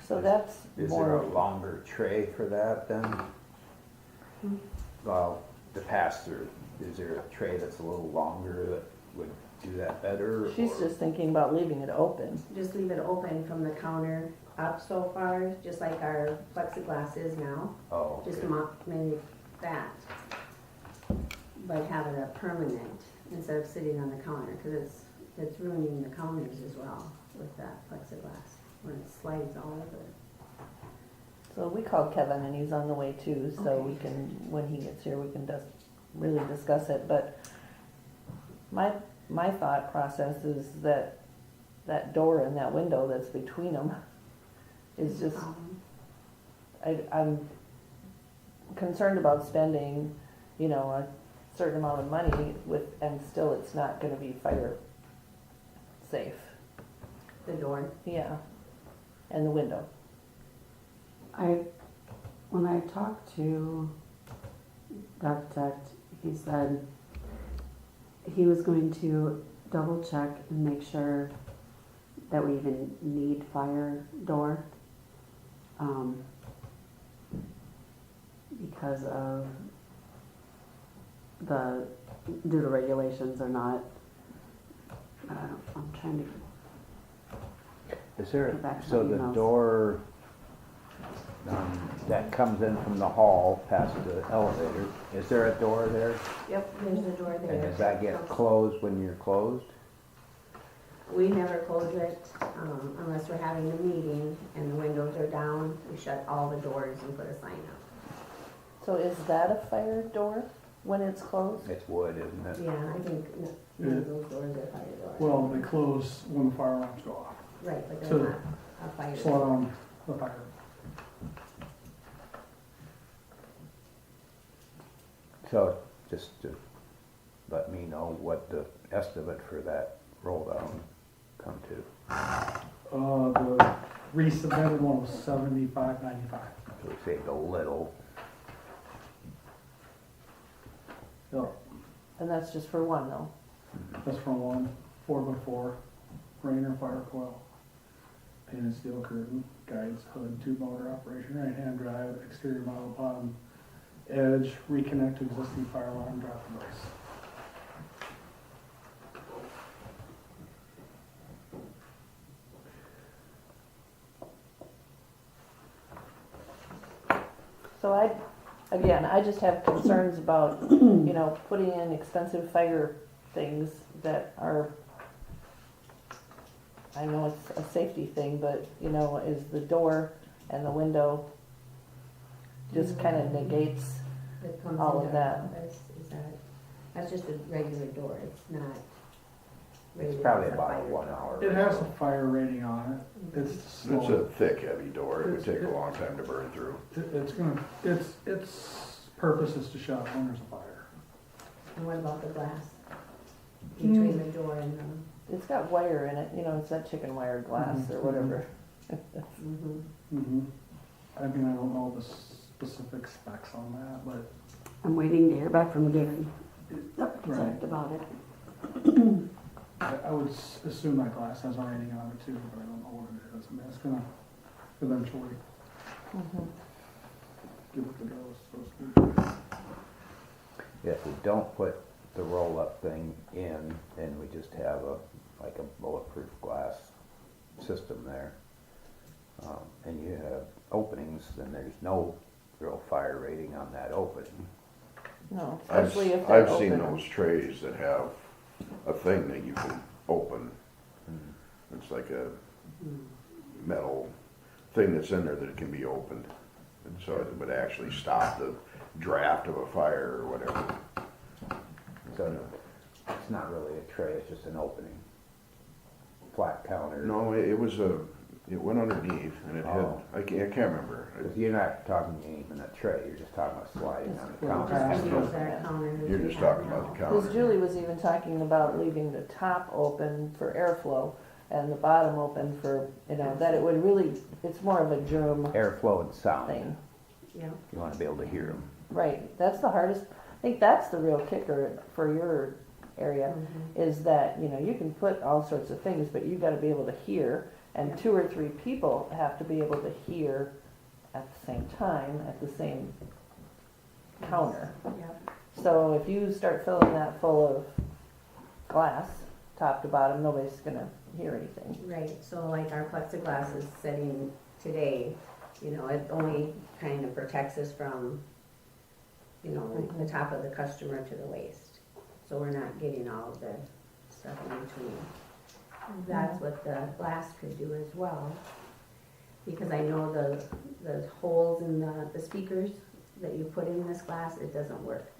So that's Is there more, a longer tray for that then? Well, the pass through, is there a tray that's a little longer that would do that better? she's or- just thinking about leaving it open. Just leave it open from the counter up so far, just like our plexiglass is now, Oh, just okay. mimic that. But have it a permanent instead of sitting on the counter, because it's ruining the counters as well with that plexiglass, when it slides all over. So we called Kevin and he's on the way too, so Okay. we can, when he gets here, we can really discuss it, but my thought process is that that door and that window that's between them is just, I'm concerned about spending, a certain amount of money and still it's not gonna be fire safe. The door. Yeah, and the window. when I talked to the architect, he said he was going to double check and make sure that we even need fire door. Because of due to regulations or not, I'm trying to, Is there, Go back to so my the emails. door that comes in from the hall past the elevator, is there a door there? Yep, there's a door there. And does that get closed when you're closed? We never close it, unless we're having a meeting and the windows are down, we shut all the doors and put a sign up. So is that a fire door when it's closed? It's wood, isn't it? Yeah, I think none of those doors are fire doors. Well, they close when the fire alarms go off. Right, but so they're not a fire Slow door. down the fire. So just to let me know what the estimate for that roll down come to. The resubmitted one was $75.95. So we saved a little. Yep, And that's just for one though. that's from one 4x4 Rainer fire coil. Painted steel curtain, guides, hood, tube motor operation, right hand drive, exterior model bottom edge, reconnect to existing fire alarm drop device. So I just have concerns about, putting in expensive fire things that are, I know it's a safety thing, but, is the door and the window just kind of negates, That comes all of into our that. office, is that's just a regular door, it's not It's rated probably as a about a fire 1 door. hour. It has a fire rating on it. It's It's slow. a thick, heavy door. It would take a long time to burn through. Its purpose is to shut when there's a fire. And what about the glass between the door and the? it's got wire in it, you know, it's that chicken wire glass or whatever. Mhm. Mm-hmm. I mean, I don't know the specific specs on that, but I'm waiting to hear back from Gary. Right. Talked about it. I would assume that glass has a rating on it too, but I don't know what it is. I mean, it's gonna eventually Mhm. give it the go, so to speak. If we don't put the roll-up thing in, and we just have like a bulletproof glass system there, and you have openings, then there's no real fire rating on that opening. No, I've, especially if they're I've seen open. those trays that have a thing that you can open. It's like a metal thing that's in there that it can be opened. And so it would actually stop the draft of a fire or whatever. So it's not really a tray, it's just an opening. Flat counter. No, it went underneath and it had, Oh. I can't remember. Because you're not talking even a tray, you're just talking about sliding on the Just counter. Just Yeah. use our counter that You're we just have talking about the now. counter. Because Julie was even talking about leaving the top open for airflow and the bottom open for, you know, that it would really, it's more of a germ Airflow and sound, thing. Yeah, you want to be able to hear them. Right, that's the hardest, I think that's the real kicker for your area, is that, you know, you can put all sorts of things, but you've gotta be able to hear, and Yeah. 2 or 3 people have to be able to hear at the same time, at the same counter. yeah. So if you start filling that full of glass, top to bottom, nobody's gonna hear anything. Right, so like our plexiglass is sitting today, you know, it only kind of protects us from, you know, the top of the customer to the waist. So we're not getting all of the stuff in between. That's what the glass could do as well. Because I know the holes in the speakers that you put in this glass, it doesn't work.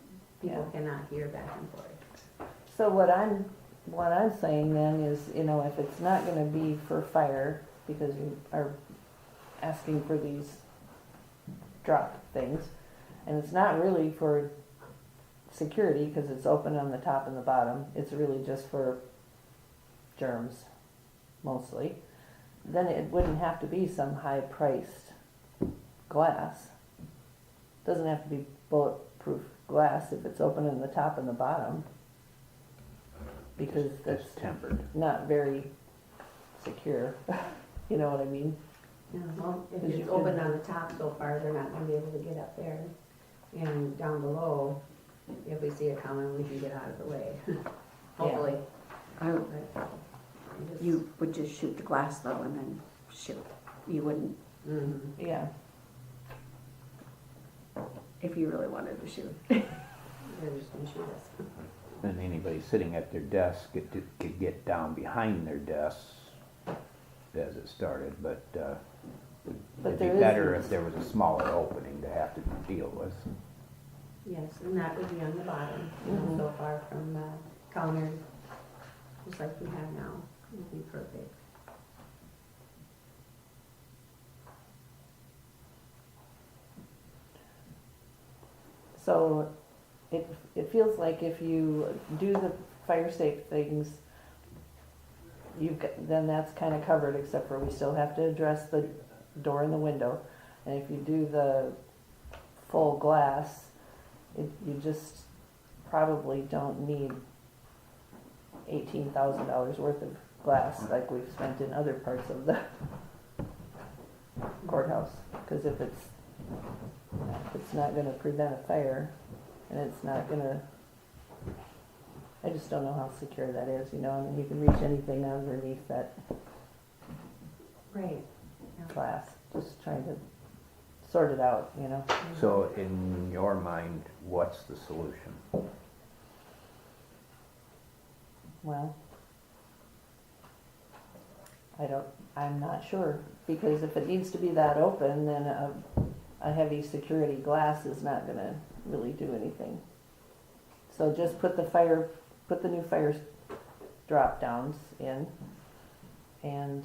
People cannot hear back and forth. So what I'm saying then is, you know, if it's not gonna be for fire, because you are asking for these drop things, and it's not really for security, because it's open on the top and the bottom, it's really just for germs, mostly, then it wouldn't have to be some high-priced glass. Doesn't have to be bulletproof glass if it's open in the top and the bottom, because that's It's tempered. not very secure. You know what I mean? Yeah, well, if Because you it's open can- on the top so far, they're not gonna be able to get up there. And down below, if we see it coming, we can get out of the way, hopefully. I, But I just- you would just shoot the glass though and then shoot. You wouldn't, Mhm. Yeah. if you really wanted to shoot. They're just gonna shoot us. And anybody sitting at their desk could get down behind their desks as it started, but it'd be there is better this- if there was a smaller opening to have to deal with. Yes, and that would be on the bottom, you know, so far from the counter, just like we have now, would be perfect. So it feels like if you do the fire safe things, then that's kind of covered, except for we still have to address the door and the window. And if you do the full glass, you just probably don't need $18,000 worth of glass like we've spent in other parts of the courthouse. Because if it's not gonna prevent a fire, and it's not gonna, I just don't know how secure that is, you know, I mean, you can reach anything underneath that Right. glass, just trying to sort it out, you know. So in your mind, what's the solution? Well, I'm not sure, because if it needs to be that open, then a heavy security glass is not gonna really do anything. So just put the new fire drop downs in and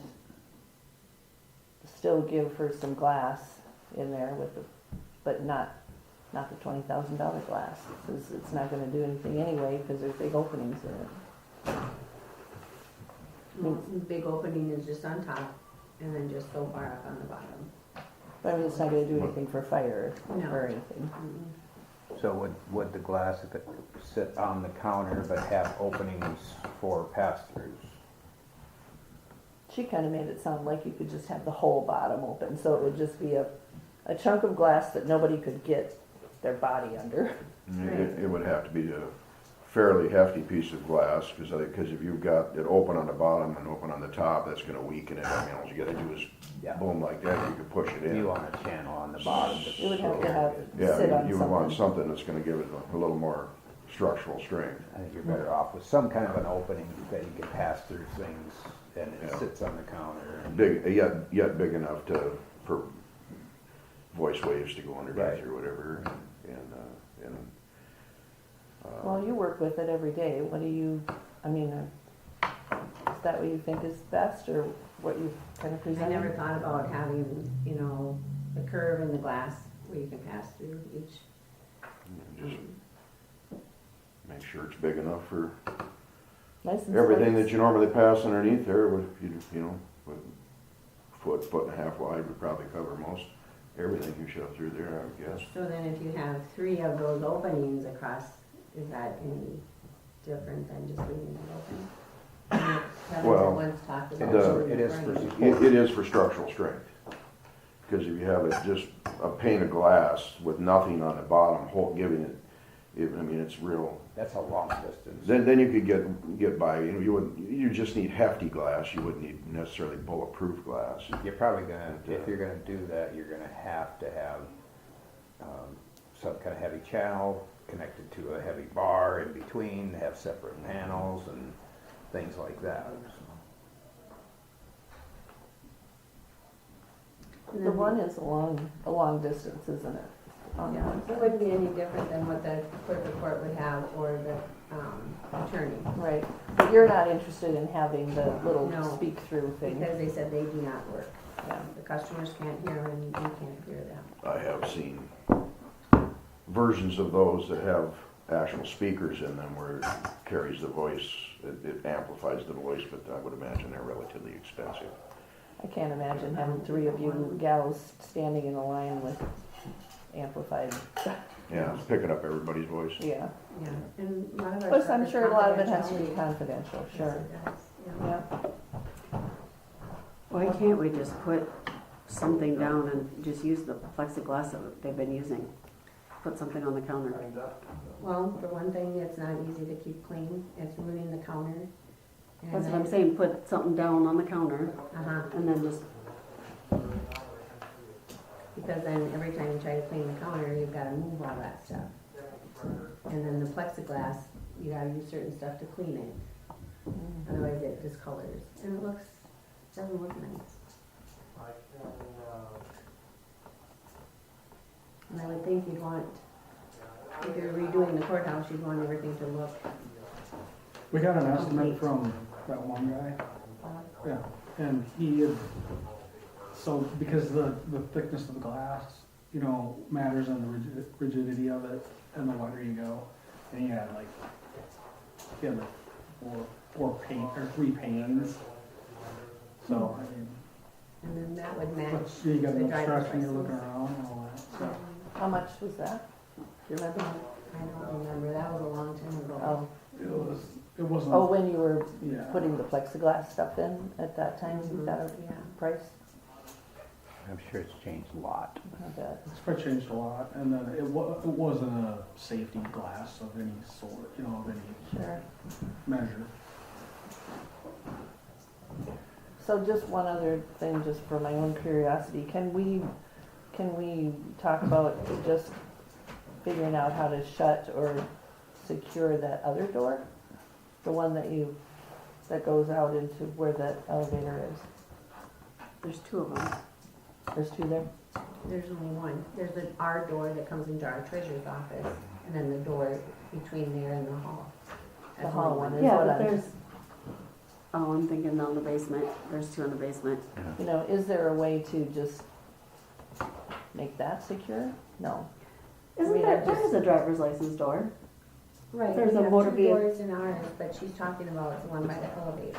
still give her some glass in there with the, but not the $20,000 glass, because it's not gonna do anything anyway, because there's big openings in it. Well, the big opening is just on top and then just so far up on the bottom. But I mean, it's not gonna do anything for fire No. or anything. Mm-mm. So would the glass, if it sit on the counter but have openings for pass-throughs? She kinda made it sound like you could just have the whole bottom open, so it would just be a chunk of glass that nobody could get their body under. It would have to be a fairly hefty piece of glass, because if you've got it open on the bottom and open on the top, that's gonna weaken it. I mean, all you gotta do is Yeah. boom like that, you can push it in. You want a channel on the bottom. It would have to have, Yeah, sit on you would want something. something that's gonna give it a little more structural strength. I think you're better off with some kind of an opening that you can pass through things and it Yeah. sits on the counter. Big, yet big enough for voice waves to go underneath Right. or whatever, and Well, you work with it every day, what do you, I mean, is that what you think is best, or what you kind of I presented? never thought about having, you know, the curve in the glass where you can pass through each. just make sure it's big enough for License everything plates. that you normally pass underneath there would, you know, with foot and a half wide would probably cover most everything you shove through there, I would guess. So then if you have 3 of those openings across, is that any different than just leaving it open? Kevin Well, once talked about the- It is for burning. security. It is for structural strength, because if you have it just a pane of glass with nothing on the bottom, giving it, I mean, it's real. That's a long distance. Then you could get by. You know, you just need hefty glass. You wouldn't need necessarily bulletproof glass. You're probably gonna, if you're gonna do that, you're gonna have to have some kind of heavy channel connected to a heavy bar in between, have separate panels and things like that. And The then one is a long distance, isn't it? On Yeah, one it wouldn't be any different than what the clerk of court would have or the attorney. Right, but you're not interested in having the little No. speak-through thing? Because they said they do not work. Yeah. The customers can't hear them and you can't hear them. I have seen versions of those that have actual speakers in them where it carries the voice. It amplifies the voice, but I would imagine they're relatively expensive. I can't imagine having 3 of you gals standing in a line with amplified, Yeah, it's picking up everybody's voice. yeah. Yeah, and a lot of our Plus, stuff I'm is sure a lot of it has to be confidential. confidential, Yes, sure. it does, yeah. Yeah, Why can't we just put something down and just use the plexiglass that they've been using? Put something on the counter. Well, for one thing, it's not easy to keep clean. It's ruining the counter. And That's what I'm then- saying, put something down on the counter Uh-huh, and then just, because then every time you try to clean the counter, you've gotta move all that stuff. And then the plexiglass, you gotta use certain stuff to clean it. Otherwise it discolors. And it doesn't look nice. And I would think you'd want, if you're redoing the courthouse, you'd want everything to look, We got an estimate from that one guy. Yeah, and he had, so because the thickness of the glass, you know, matters in the rigidity of it and the wider you go. And he had like three panes. So, I mean, and then that would match but you the got enough driver's stress when you're looking license. around and all that, so. how much was that? Do you remember? I don't remember, that was a long time ago. Oh, It wasn't. oh, when you were Yeah. putting the plexiglass stuff in at that time, you Mhm, got a yeah. price? I'm sure it's changed a lot. I bet. It's probably changed a lot, and then it wasn't a safety glass of any sort, you know, of any Sure. measure. So just one other thing, just for my own curiosity, can we talk about just figuring out how to shut or secure that other door? The one that goes out into where that elevator is? there's 2 of them. There's 2 there? There's only one. There's our door that comes into our treasurer's office, and then the door between there and the hall. The That's hall only one is Yeah, what but I'm, there's, oh, I'm thinking on the basement, there's two in the basement. you know, is there a way to just make that secure? No. Isn't mean, there, I there just- is a driver's license door? Right, There's we a have motor two vehicle. doors in ours, but she's talking about the one by the elevator.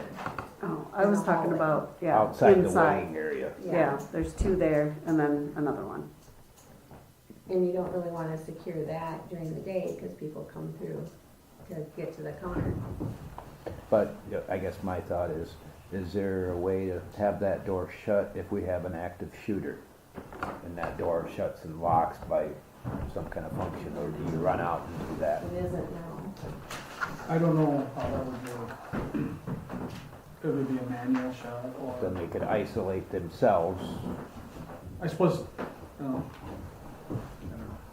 Oh, I In was the talking hallway. about, yeah, Outside the inside. waiting area. Yeah, there's two there and then another one. And you don't really wanna secure that during the day, cause people come through to get to the counter. But yeah, I guess my thought is there a way to have that door shut if we have an active shooter? And that door shuts and locks by some kind of function, or do you run out and do that? It isn't now. I don't know how that would work. It would be a manual shot Then or, they could isolate themselves. I suppose, you know,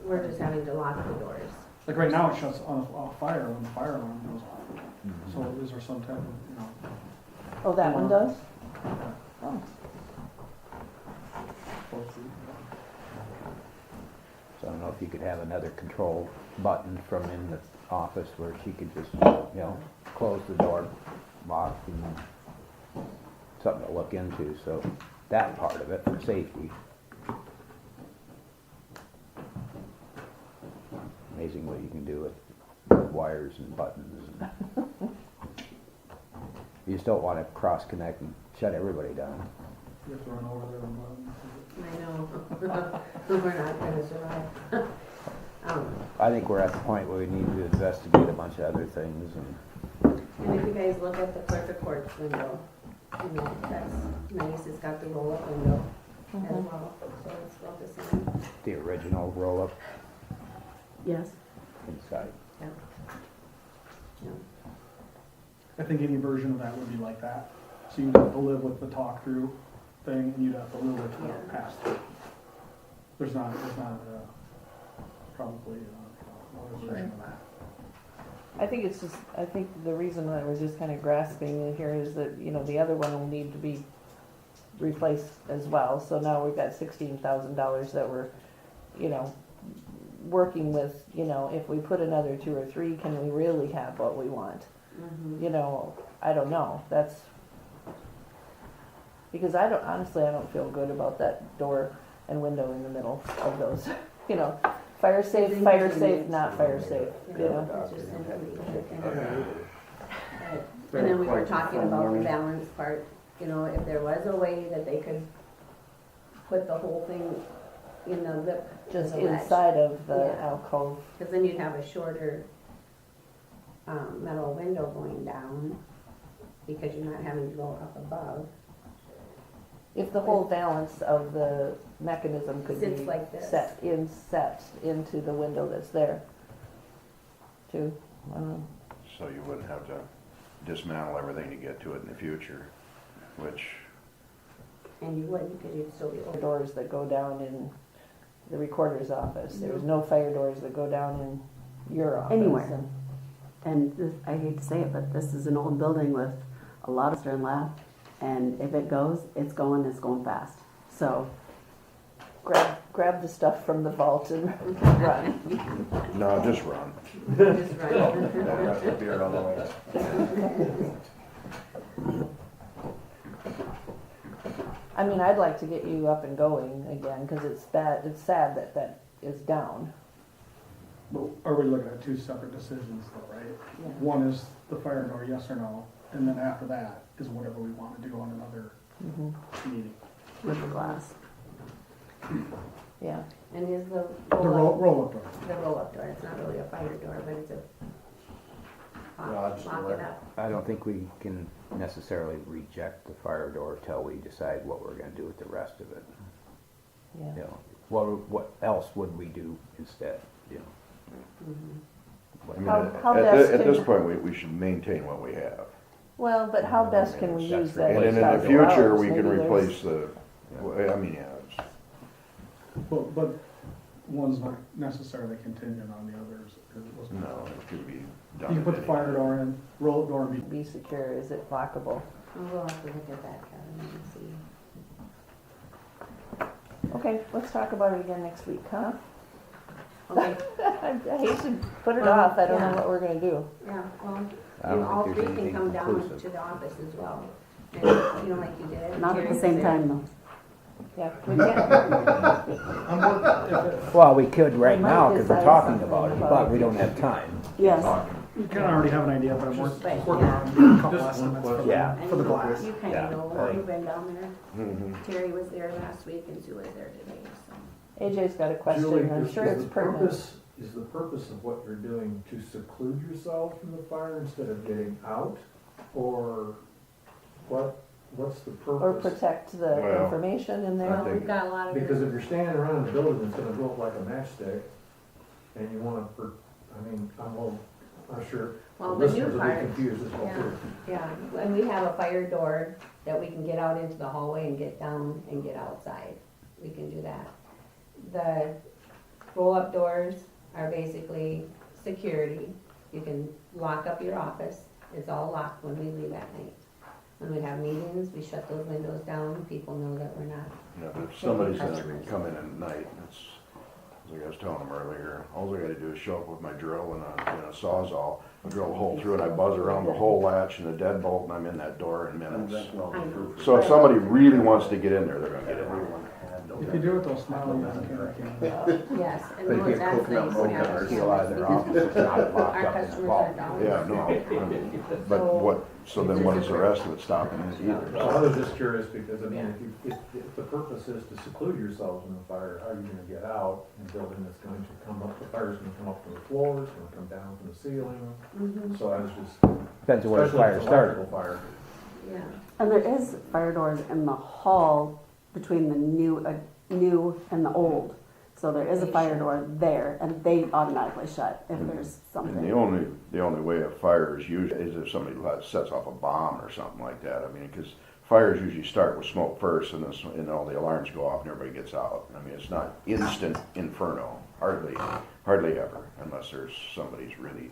We're just having to lock the doors. like right now it shuts on fire when the fire alarm goes off. So is there some type of, you know, Oh, that one does? Oh, supposed to- So I don't know if you could have another control button from in the office where she could just, you know, close the door, lock, and something to look into, so that part of it for safety. Amazing what you can do with wires and buttons. You just don't want to cross-connect and shut everybody down. you have to run over there and run. I know. We're not gonna survive. I think we're at the point where we need to investigate a bunch of other things, and And if you guys look at the clerk of courts window, you know, that's nice, it's got the roll-up window as well, so it's about the same. the original roll-up Yes. inside. Yeah. I think any version of that would be like that. So you'd have to live with the talk-through thing, and you'd have to live with the Yeah. pass-through. There's not, probably, another version of that. I think it's just, I think the reason that we're just kind of grasping it here is that, you know, the other one will need to be replaced as well. So now we've got $16,000 that we're, you know, working with, you know, if we put another 2 or 3, can we really have what we want? You know, I don't know, that's, because honestly, I don't feel good about that door and window in the middle of those, you know, fire safe, not fire safe, you know? It's just simply, and then we were talking about the balance part, you know, if there was a way that they could put the whole thing in the lip. Just the ledge. inside of the Yeah. alcove. Cause then you'd have a shorter, metal window going down, because you're not having to go up above. If the whole balance of the mechanism could Sits be like this. set into the window that's there, too. I don't know. So you wouldn't have to dismantle everything to get to it in the future, which, And you wouldn't, because you'd still be open. Doors that go down in the recorder's office. There's no fire doors that go down in your office. Anywhere. And And this, I hate to say it, but this is an old building with a lot of stern lab. And if it goes, it's going fast. So, grab the stuff from the vault and run. no, just run. Just right. That's the beer on the way. I mean, I'd like to get you up and going again, because it's sad that that is down. But are we looking at two separate decisions though, right? Yeah. One is the fire door, yes or no, and then after that is whatever we want to do on another meeting. with the glass. Yeah. And is the The roll-up, roll-up door. the roll-up door, it's not really a fire door, but it's a Garage lock door. it up. I don't think we can necessarily reject the fire door till we decide what we're gonna do with the rest of it. Yeah. You know, what else would we do instead, you know? What- I mean, How best at this can- point, we should maintain what we have. Well, but how best can we use that? And then in extra the future, hours? we can Maybe there's- replace the, I mean, yeah, it's, But one's not necessarily contingent on the others. It wasn't- no, it could be done. You can put the fire door in, roll-up door and be Be secure, is it lockable? We'll have to look at that, Kevin, and see. Okay, let's talk about it again next week, huh? Okay, I hate to put it off, I don't know Yeah. what we're gonna do. yeah, well, I don't all think three there's can anything come down conclusive. to the office as well. And, like you did. Not at Terry the was same there. time though. Yeah, we can't, I'm working, if it, Well, we could right We might now because we're decide talking something about it, about but it. we don't have time. Yes. You kind of already have an idea, but I'm But, working yeah. on a couple Just one estimates for question. Yeah. And for the you- glass. You kind Yeah, of know, right. you've been down there. Mhm. Terry was there last week and Sue was there today, so. AJ's got a question, Julie, I'm sure it's pertinent. Is the purpose of what you're doing to seclude yourself from the fire instead of getting out? Or what's the Or purpose? protect the Well, information in there. Well, think- we've got a lot of. Because if you're standing around a building that's gonna blow up like a matchstick, and you wanna, I'm sure the Well, the new listeners will be part, confused as well yeah. too. Yeah, and we have a fire door that we can get out into the hallway and get down and get outside. We can do that. The roll-up doors are basically security. You can lock up your office. It's all locked when we leave at night. When we have meetings, we shut those windows down. People know that we're not. Yeah, but if somebody's gonna Customers. come in at night, it's, as I was telling them earlier, all I gotta do is show up with my drill and a Sawzall. I drill a hole through it, I buzz around the whole latch and the deadbolt, and I'm in that door in minutes. So if somebody really wants to get in there, they're gonna get in there. If you do it, they'll smile at you. Yes, and But if no, you it's have coconut nice. mocha Yeah, or it's seal out of their because office, it's not locked Our up in a customers vault. are down. Yeah, no, I mean, but what, so then what is the rest of it stopping it So I either? was just curious because, I mean, if the purpose is to seclude yourselves from the fire, how are you gonna get out in a building that's going to come up, the fire's gonna come up from the floor, it's gonna come down from the ceiling? Mhm, So I was just, Depends on where the especially fire if it's started. electrical fire. yeah. And there is fire doors in the hall between the new and the old. So there is a fire door there and they automatically shut if there's And something. the only way a fire is usually, is if somebody sets off a bomb or something like that. I mean, because fires usually start with smoke first and then all the alarms go off and everybody gets out. I mean, it's not instant inferno, hardly ever, unless there's somebody's really,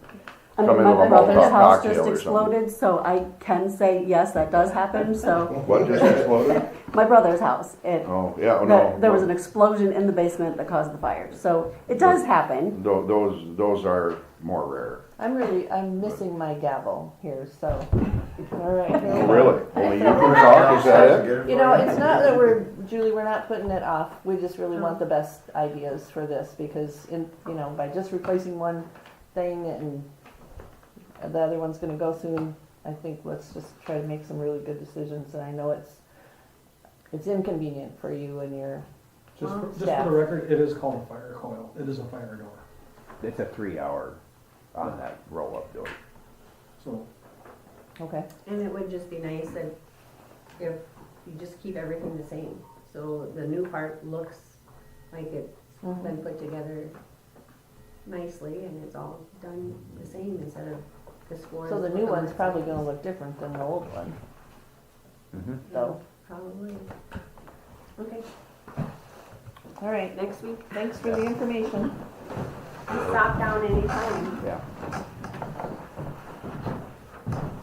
I come mean, in my with a brother's Molotov house cocktail just or something. exploded, so I can say, yes, that does happen, so. what just exploded? My brother's house, Oh, yeah, oh, no. there was an explosion in the basement that caused the fire, so it does happen. Those are more rare. I'm missing my gavel here, so, all right. here we Oh, go. really? Only you can talk, is that it? You know, it's not that Julie, we're not putting it off, we just really want the best ideas for this, because by just replacing one thing and the other one's gonna go soon, I think let's just try to make some really good decisions, and I know it's inconvenient for you and your, Just for Staff. the record, it is called a fire coil. It is a fire door. It's a 3 hour on that roll-up door. So okay, And it would just be nice that if you just keep everything the same. So the new part looks like it's Mhm. been put together nicely and it's all done the same instead of this floor. so the is new looking one's like probably this. gonna look different than the old one, Mm-hmm. so, Probably. Okay, all right, next week, thanks for the information. stop down anytime. Yeah.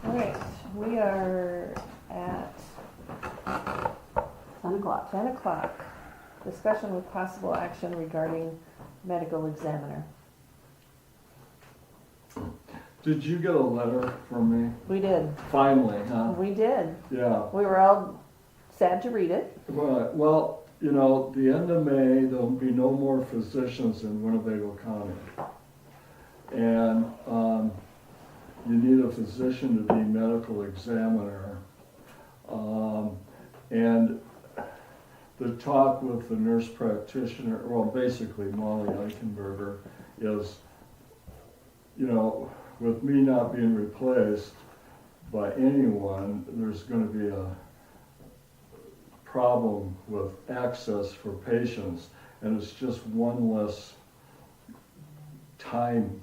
All right, we are at 10 o'clock. 10 o'clock. Discussion with possible action regarding medical examiner. Did you get a letter from me? We did, Finally, huh? we did. Yeah. We were all sad to read it. Well, the end of May, there'll be no more physicians in Winnebago County. And you need a physician to be medical examiner. And the talk with the nurse practitioner, well, basically Molly Eichenberger, is, with me not being replaced by anyone, there's going to be a problem with access for patients, and it's just one less time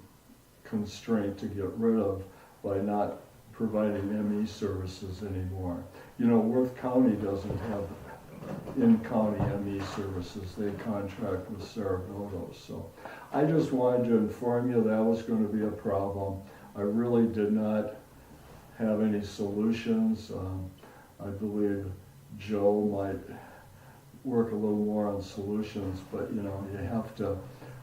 constraint to get rid of by not providing ME services anymore. Worth County doesn't have in-county ME services. They contract with Saratoga. So I just wanted to inform you that was going to be a problem. I really did not have any solutions. I believe Joe might work a little more on solutions, but you know, you have to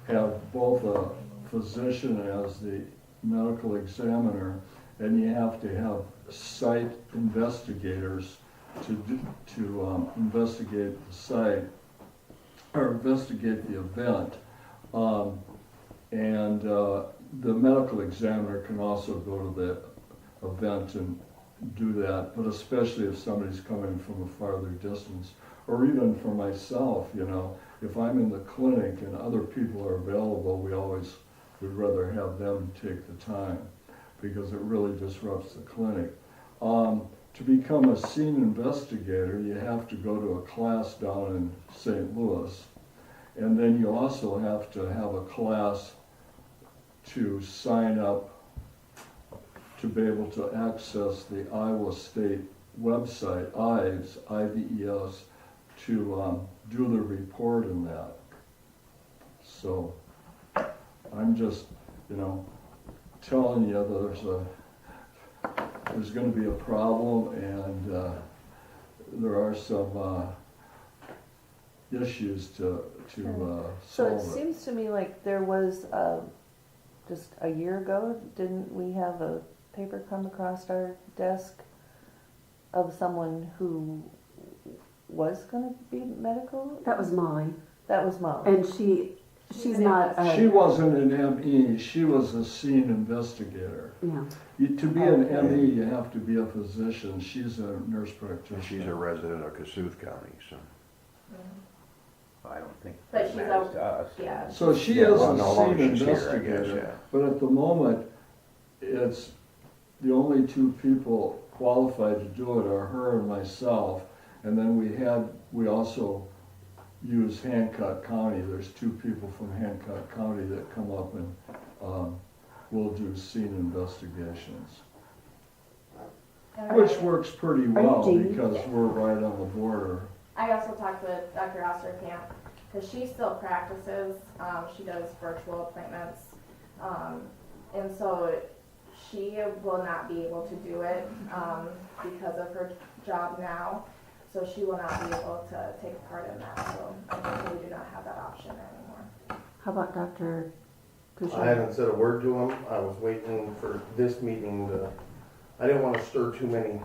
have both a physician as the medical examiner, and you have to have site investigators to investigate the site, or investigate the event. The medical examiner can also go to the event and do that, but especially if somebody's coming from a farther distance, or even for myself, you know, if I'm in the clinic and other people are available, we always would rather have them take the time, because it really disrupts the clinic. To become a scene investigator, you have to go to a class down in St. Louis, and then you also have to have a class to sign up to be able to access the Iowa State website, IVES, I-V-E-S, to do the report in that. So I'm just, you know, telling you there's going to be a problem, and there are some issues to So solve it seems to me like there was, just a year ago, didn't we have a paper come across our desk of someone who was gonna be medical? That was Molly, That was Molly. and she's not She a, wasn't an ME, she was a scene investigator. yeah. To be an Okay. ME, you have to be a physician. She's a nurse practitioner. She's a resident of Cassuth County, so. I don't think But it she's matters a- to us. Yeah. So she Yeah, is well, a no scene longer she's here, I guess, investigator, yeah. but at the moment, it's the only two people qualified to do it are her and myself. And then we also use Hancock County. There's two people from Hancock County that come up and will do scene investigations. Which works pretty well Jamie? because we're right on the border. I also talked with Dr. Osterkamp, because she still practices, she does virtual appointments. And so she will not be able to do it, because of her job now. So she will not be able to take part in that, so unfortunately we do not have that option anymore. How about Dr. I Kuchar? haven't said a word to him. I was waiting for this meeting to, I didn't want to stir too many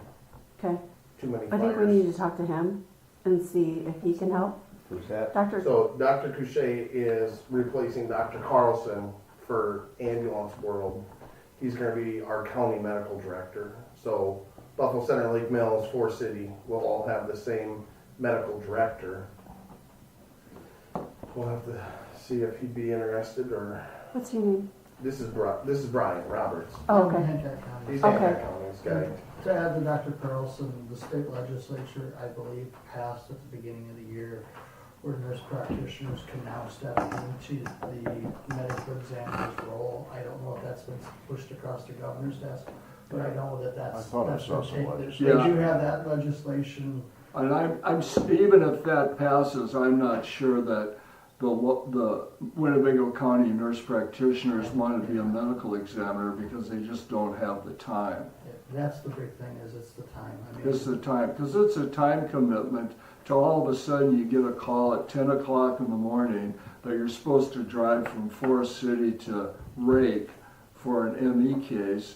Okay, fires. I think we need to talk to him and see if he can help. Who's that? Dr. So Dr. Couchet is replacing Dr. Carlson for Ambulance World. He's going to be our county medical director. So Buffalo Center, Lake Mills, Forest City will all have the same medical director. We'll have to see if he'd be interested, or What's your name? this is Brian Roberts. Oh, okay. Hancock County. He's Okay. Hancock County's guy. To add to Dr. Carlson, the state legislature, I believe, passed at the beginning of the year where nurse practitioners can now step into the medical examiner's role. I don't know if that's been pushed across the governor's desk, but I know that I that's thought I been saw some taken. legislation. They do have that legislation. And even if that passes, I'm not sure that the Winnebago County nurse practitioners want to be a medical examiner because they just don't have the time. That's the big thing, is it's the time. I mean, It's the time, because it's a time commitment to all of a sudden you get a call at 10 o'clock in the morning that you're supposed to drive from Forest City to Rake for an ME case.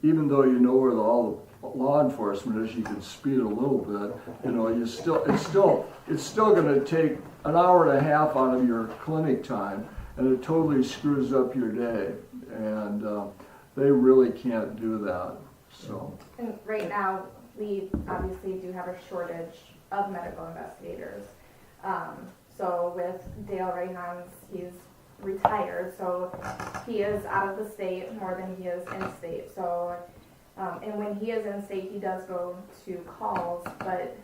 Even though you know where all the law enforcement is, you can speed a little bit. You know, it's still going to take an hour and a half out of your clinic time, and it totally screws up your day. And they really can't do that. So. And right now, we obviously do have a shortage of medical investigators. So with Dale Rayhans, he's retired, so he is out of the state more than he is in state. So, and when he is in state, he does go to calls, but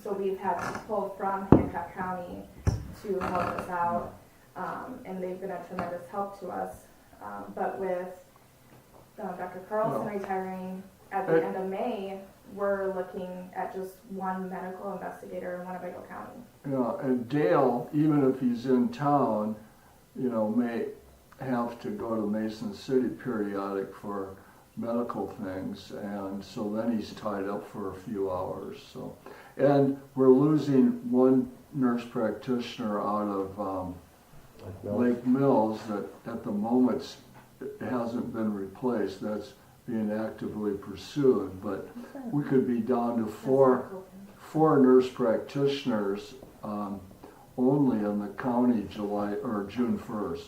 so we've had to pull from Hancock County to help us out, and they've been a tremendous help to us. But with Dr. Carlson retiring at the end of May, we're looking at just one medical investigator in Winnebago County. Yeah, and Dale, even if he's in town, you know, may have to go to Mason City periodic for medical things, and so then he's tied up for a few hours, so. And we're losing one nurse practitioner out of Lake Mills that at the moment hasn't been replaced. That's being actively pursued, but we could be down to four nurse practitioners only in the county July or June 1st.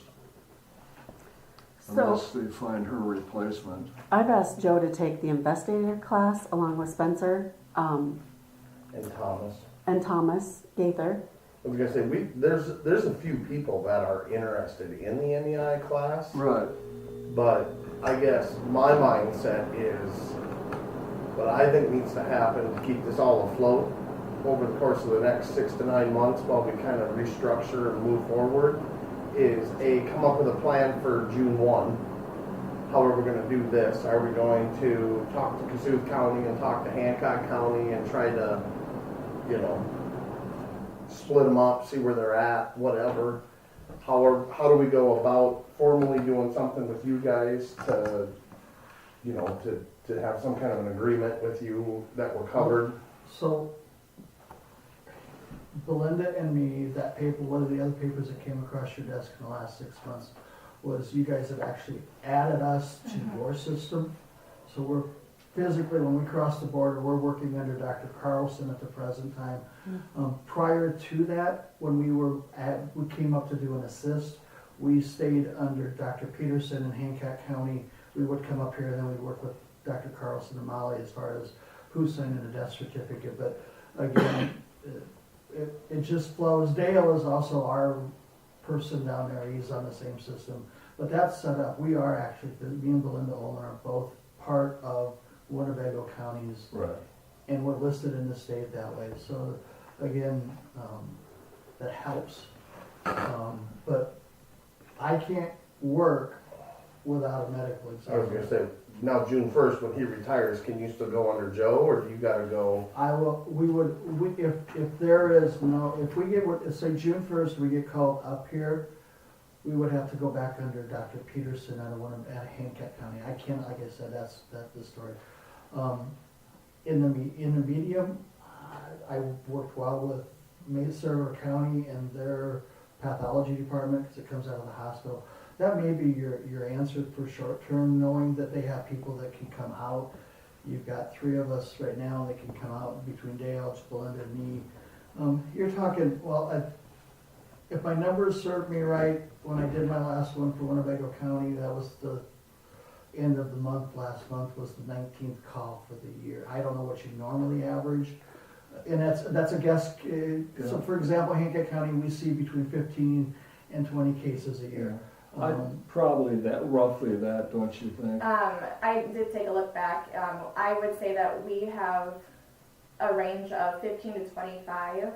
So Unless they find her replacement. I've asked Joe to take the investigator class along with Spencer And Thomas. and Thomas Gaither. I was gonna say, there's a few people that are interested in the MEI class, Right. but I guess my mindset is what I think needs to happen to keep this all afloat over the course of the next 6 to 9 months while we kind of restructure and move forward is come up with a plan for June 1. How are we going to do this? Are we going to talk to Kasuth County and talk to Hancock County and try to, split them up, see where they're at, whatever? How do we go about formally doing something with you guys to have some kind of an agreement with you that we're covered? So, Belinda and me, that paper, one of the other papers that came across your desk in the last 6 months, was you guys have actually added us to your system. So we're physically, when we cross the border, we're working under Dr. Carlson at the present time. Prior to that, when we came up to do an assist, we stayed under Dr. Peterson in Hancock County. We would come up here and then we'd work with Dr. Carlson and Molly as far as who's signing the death certificate. But again, it just flows. Dale is also our person down there. He's on the same system. But that's set up. We are actually, me and Belinda Olin are both part of Winnebago counties. Right. And we're listed in the state that way. So again, that helps. But I can't work without a medical exam. I was gonna say, now June 1st, when he retires, can you still go under Joe, or do you gotta go? If there is no, if we get, say June 1st, we get called up here, we would have to go back under Dr. Peterson at Hancock County. I can't, like I said, that's the story. In the medium, I worked well with Mesa County and their pathology department because it comes out of the hospital. That may be your answer for short term, knowing that they have people that can come out. You've got 3 of us right now that can come out between Dale, Belinda, and me. You're talking, if my numbers serve me right, when I did my last one for Winnebago County, that was the end of the month. Last month was the 19th call for the year. I don't know what you normally average, and that's a guess. So, for example, Hancock County, we see between 15 and 20 cases a year. Probably roughly that, don't you think? I did take a look back. I would say that we have a range of 15 to 25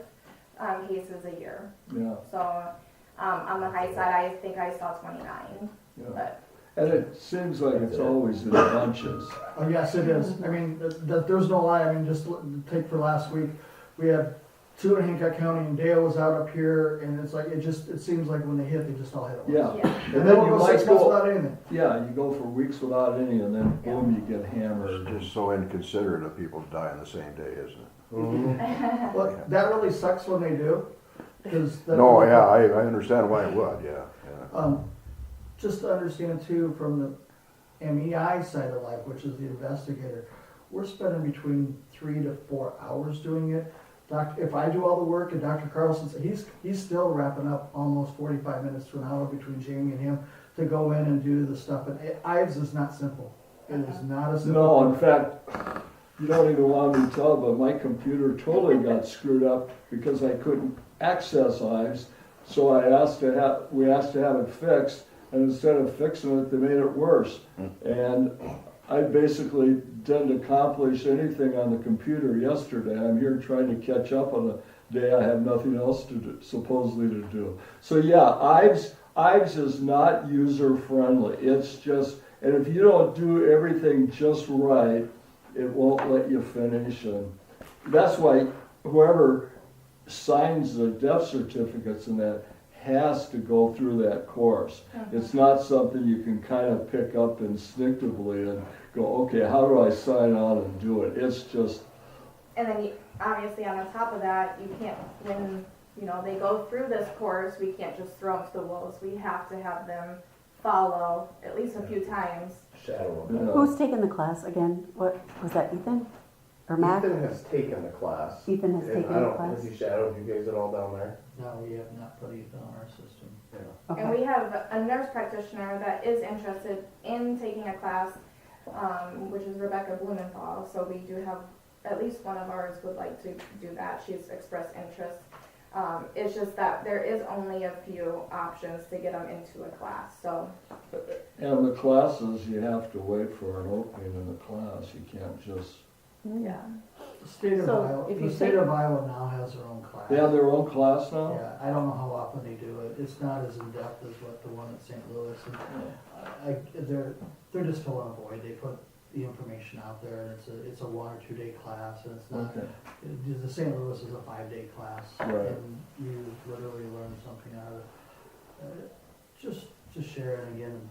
cases a year. Yeah. So on the high side, I think I saw 29. Yeah. But And it seems like it's always in bunches. Oh, yes, it is. I mean, there's no lie. I mean, just take for last week, we had 2 in Hancock County, and Dale was out up here, and it's like, it seems like when they hit, they just all hit at once. Yeah. And then we'll go 6 months without anything. Yeah, you go for weeks without any, and then boom, you get hammered. It's just so inconsiderate of people to die on the same day, isn't it? Well, that really sucks when they do. No, yeah, I understand why it would, yeah. Just to understand too, from the MEI side of life, which is the investigator, we're spending between 3 to 4 hours doing it. If I do all the work and Dr. Carlson, he's still wrapping up almost 45 minutes to an hour between Jamie and him to go in and do the stuff. And Ives is not simple. It is not a simple. No, in fact, you don't even want me to tell, but my computer totally got screwed up because I couldn't access Ives. So we asked to have it fixed, and instead of fixing it, they made it worse. And I basically didn't accomplish anything on the computer yesterday. I'm here trying to catch up on a day I have nothing else to do, supposedly to do. So yeah, Ives is not user friendly. It's just, and if you don't do everything just right, it won't let you finish. And that's why whoever signs the death certificates and that has to go through that course. It's not something you can kind of pick up instinctively and go, okay, how do I sign on and do it? It's just, And then obviously on the top of that, you can't, when, you know, they go through this course, we can't just throw them to the wolves. We have to have them follow at least a few times. Shadow you them. know, Who's taking the class again? What, was that Ethan? Or Matt? Ethan has taken the class. Ethan has And taken I the don't, class? has he shadowed you guys at all down there? No, we have not put Ethan on our system. Okay. And we have a nurse practitioner that is interested in taking a class, which is Rebecca Blumenthal. So we do have, at least one of ours would like to do that. She's expressed interest. It's just that there is only a few options to get them into a class, so. and the classes, you have to wait for an opening in the class. You can't just, Yeah. The state of So, Iowa, if the you state take- of Iowa now has their own class. they have their own class now? Yeah, I don't know how often they do it. It's not as in-depth as what the one at St. Louis. And they're just filling a void. They put the information out there, and it's a 1 or 2 day class, and it's not, Okay, the St. Louis is a 5 day class. Right. And you literally learn something out of it. Just share it again.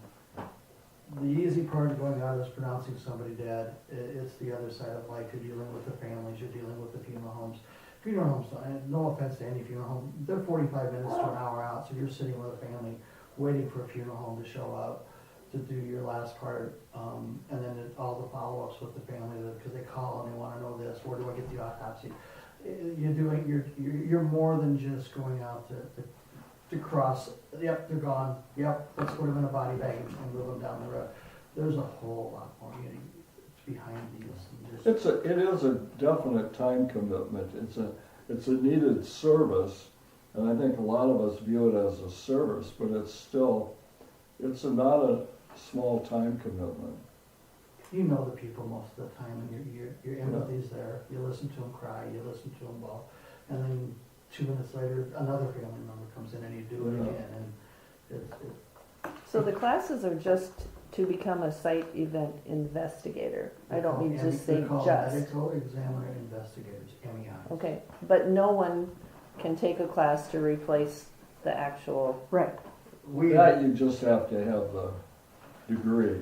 The easy part of going out is pronouncing somebody dead. It's the other side of life. You're dealing with the families, you're dealing with the funeral homes. Funeral homes, and no offense to any funeral home, they're 45 minutes to an hour out, so you're sitting with a family waiting for a funeral home to show up to do your last part, and then all the follow-ups with the family, because they call and they want to know this, where do I get the autopsy? You're more than just going out to cross, yep, they're gone, yep, let's put them in a body bag and move them down the road. There's a whole lot more getting behind these. And just, it is a definite time commitment. It's a needed service, and I think a lot of us view it as a service, but it's not a small time commitment. you know the people most of the time, and your empathy's there. You listen to them cry, you listen to them bawl, and then 2 minutes later, another family member comes in and you do it Yeah. again, and it's So the classes are just to become a site event investigator. I don't mean to say they're called just. medical examiner investigators, MEI. Okay, but no one can take a class to replace the actual, Right. That you just have to have the degree.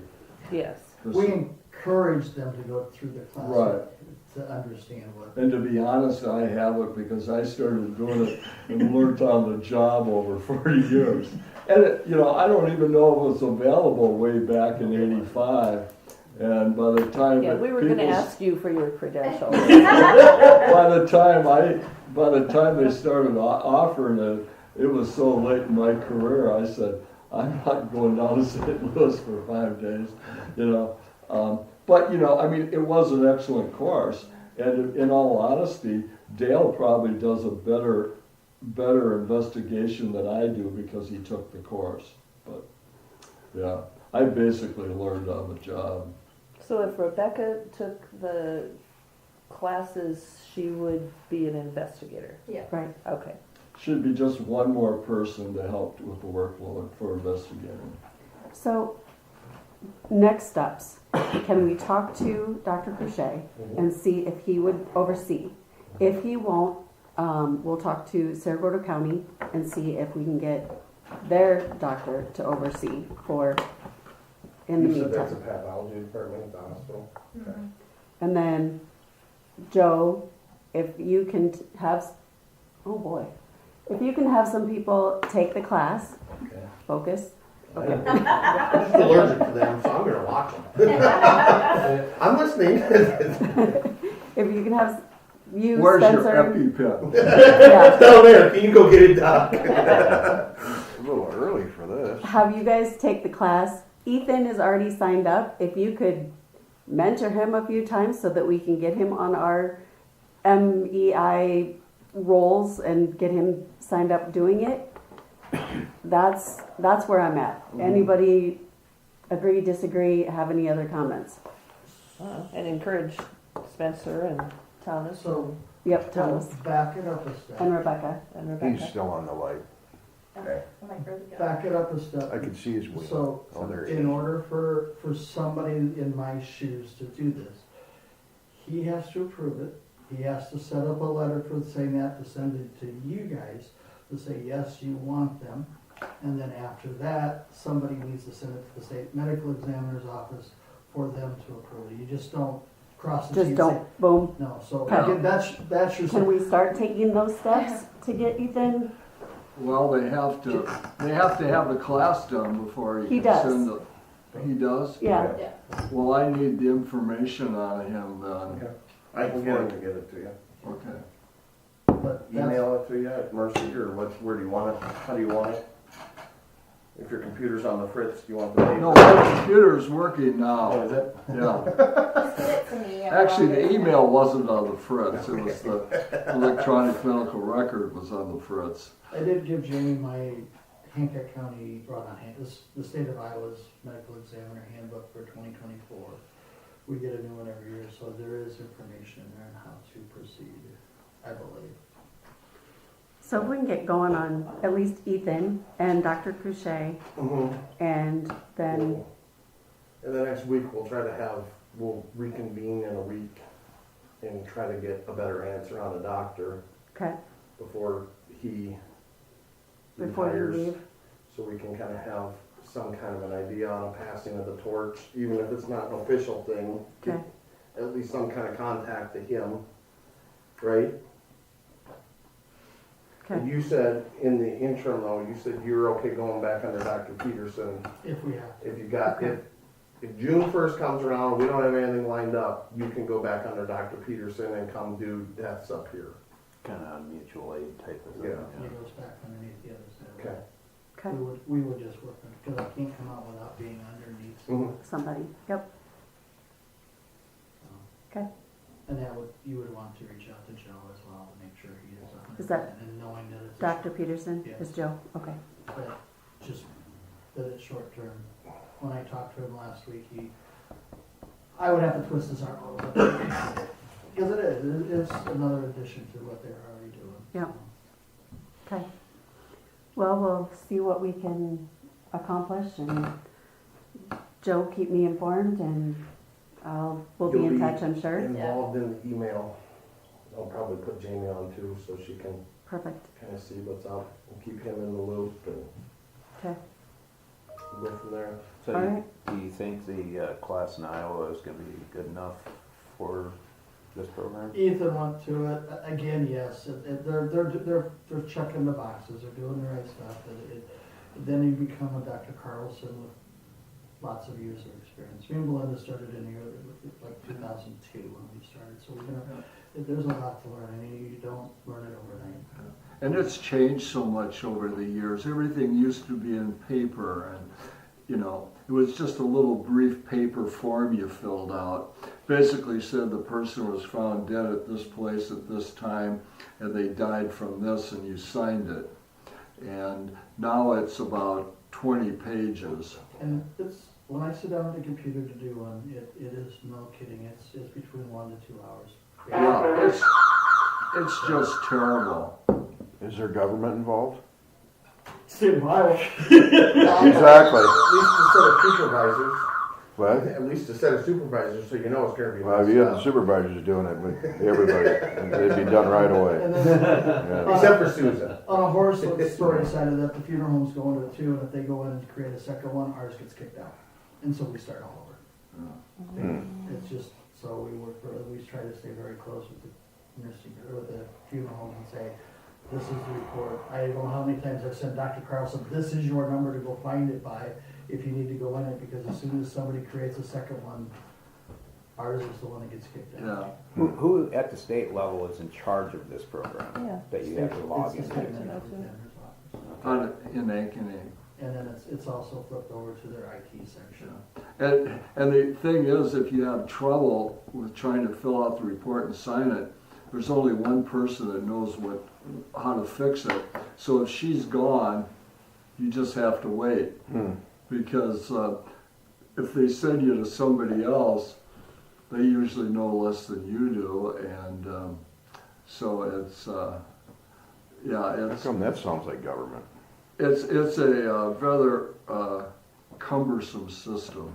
yes. We encourage them to go through the class Right. to understand what. And to be honest, I have it because I started doing it and learned on the job over 40 years. And I don't even know if it was available way back in '85. And by the time Yeah, that we were gonna people- ask you for your credentials. by the time they started offering it, it was so late in my career. I said, I'm not going down to St. Louis for 5 days, But I mean, it was an excellent course, and in all honesty, Dale probably does a better investigation than I do because he took the course. But yeah, I basically learned on the job. So if Rebecca took the classes, she would be an investigator? Yeah. Right. Okay. Should be just one more person to help with the workload for investigating. So, next steps. Can we talk to Dr. Crochet and see if he would oversee? If he won't, we'll talk to Sarasota County and see if we can get their doctor to oversee in the You said that's a meantime. pathology department at the hospital? And then, Joe, if you can if you can have some people take the class, Okay. focus. I'm just allergic to them, so I'm gonna watch them. I'm listening. If you can have you, Where's Spencer. your EpiPen? Yeah. Down there, can you go get it, Doc? A little early for this. Have you guys take the class. Ethan is already signed up. If you could mentor him a few times so that we can get him on our MEI roles and get him signed up doing it, that's where I'm at. Anybody agree, disagree, have any other comments? And encourage Spencer and Thomas So, Yep, Thomas back it up a step. and Rebecca. and Rebecca. He's still on the light. Okay. Back it up a step. I can see his wheel. So, Oh, there he in is. order for somebody in my shoes to do this, he has to approve it. He has to set up a letter for saying that, to send it to you guys, to say, yes, you want them. And then after that, somebody needs to send it to the state medical examiner's office, for them to approve it. You just don't cross the Just T and don't, boom. say, no, so Okay. again, that's your. Can we start taking those steps to get Ethan? Well, they have to have the class done before He you does. can send the. He does? Yeah, Well, I need the information on him then. I can get him to get it to you. Okay. But that's, Email it to you at Mercy, or where do you want it? How do you want it? If your computer's on the fritz, do you want the paper? No, my computer's working Oh, now. is it? Yeah. Just get it to me. and Actually, I'll the get it. email wasn't on the fritz. It was the electronic medical record was on the fritz. I did give Jamie my Hancock County, the state of Iowa's medical examiner handbook for 2024. We get a new one every year, so there is information in there on how to proceed, I believe. so if we can get going on at least Ethan and Dr. Couchet, and then, And the next week, we'll reconvene in a week and try to get a better answer on the doctor okay, before he before you retires. leave, So we can kind of have some kind of an idea on a passing of the torch, even if it's not an official thing. okay, At least some kind of contact to him, right? And okay, you said in the interim though, you said you're okay going back under Dr. Peterson. If we have to. If you got, if June 1st comes around and we don't have anything lined up, you can go back under Dr. Peterson and come do deaths up here. Kind of mutual aid type of thing. Yeah. He goes back underneath the other side. Okay. okay, We would just work on it, because I can't come out without being underneath. somebody, yep, okay. And you would want to reach out to Joe as well to make sure he is 100%. Is that and knowing that it's Dr. Peterson Yes. is Joe, okay, but just that it's short term. When I talked to him last week, I would have to twist his arm a little bit. Because it is another addition to what they're already doing. Yeah. okay. Well, we'll see what we can accomplish, and Joe, keep me informed, and we'll be You'll in be touch, I'm sure. Involved in the email. I'll probably put Jamie on too, so she can Perfect, kind of see what's up and keep him in the loop and okay, go from there. So all you- right. do you think the class in Iowa is gonna be good enough for this program? Ethan went to it, again, yes, they're checking the boxes, they're doing the right stuff. Then you become a Dr. Carlson with lots of user experience. Me and Belinda started in here like 2002 when we started, so there's a lot to learn. I mean, you don't learn it overnight. And it's changed so much over the years. Everything used to be in paper, and it was just a little brief paper form you filled out. Basically said the person was found dead at this place at this time, and they died from this, and you signed it. And now it's about 20 pages. And when I sit down at the computer to do one, it is no kidding. It's between 1 to 2 hours. Yeah, it's just terrible. Is there government involved? State of Iowa. Exactly. At least a set of supervisors. What? At least a set of supervisors, so you know it's going to be. Well, if you had the supervisors doing it, but everybody, it'd be done right away. And then, Yeah. Except for Susan. on a horse story side of that, the funeral home's going to it too, and if they go in and create a second one, ours gets kicked out. And so we start all over. It's just, so we try to stay very close with the nursing, or with the funeral home and say, this is the report. I don't know how many times I've sent Dr. Carlson, this is your number to go find it by, if you need to go in it, because as soon as somebody creates a second one, ours is the one that gets kicked out. Yeah. Who at the state level is in charge of this program Yeah. that you have to log It's the into? state superintendent's office. In Ankeny. And then it's also flipped over to their IT section. And the thing is, if you have trouble with trying to fill out the report and sign it, there's only one person that knows how to fix it. So if she's gone, you just have to wait. Because if they send you to somebody else, they usually know less than you do, and so it's How it's come that sounds like government? it's a rather cumbersome system.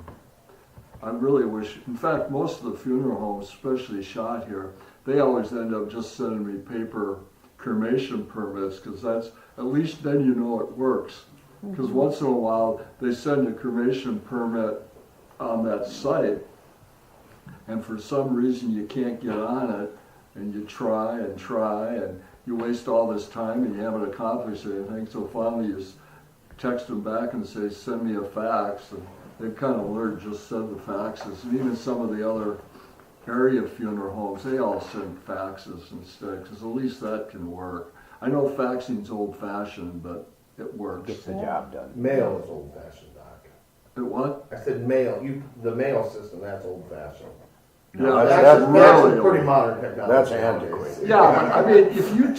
I really wish, in fact, most of the funeral homes, especially shot here, they always end up just sending me paper cremation permits, because that's, at least then you know it works. Because once in a while, they send a cremation permit on that site, and for some reason you can't get on it, and you try, and you waste all this time and you haven't accomplished anything, so finally you text them back and say, send me a fax, and they've kind of learned just send the faxes, and even some of the other area funeral homes, they all send faxes instead, because at least that can work. I know faxing's old-fashioned, but it works. Gets the job done. Mail is old fashioned, Doc. It what? I said mail, the mail system, that's old fashioned. Yeah, that's That's really pretty old. modern technology. That's nowadays. antiquated. Yeah, but I mean, if you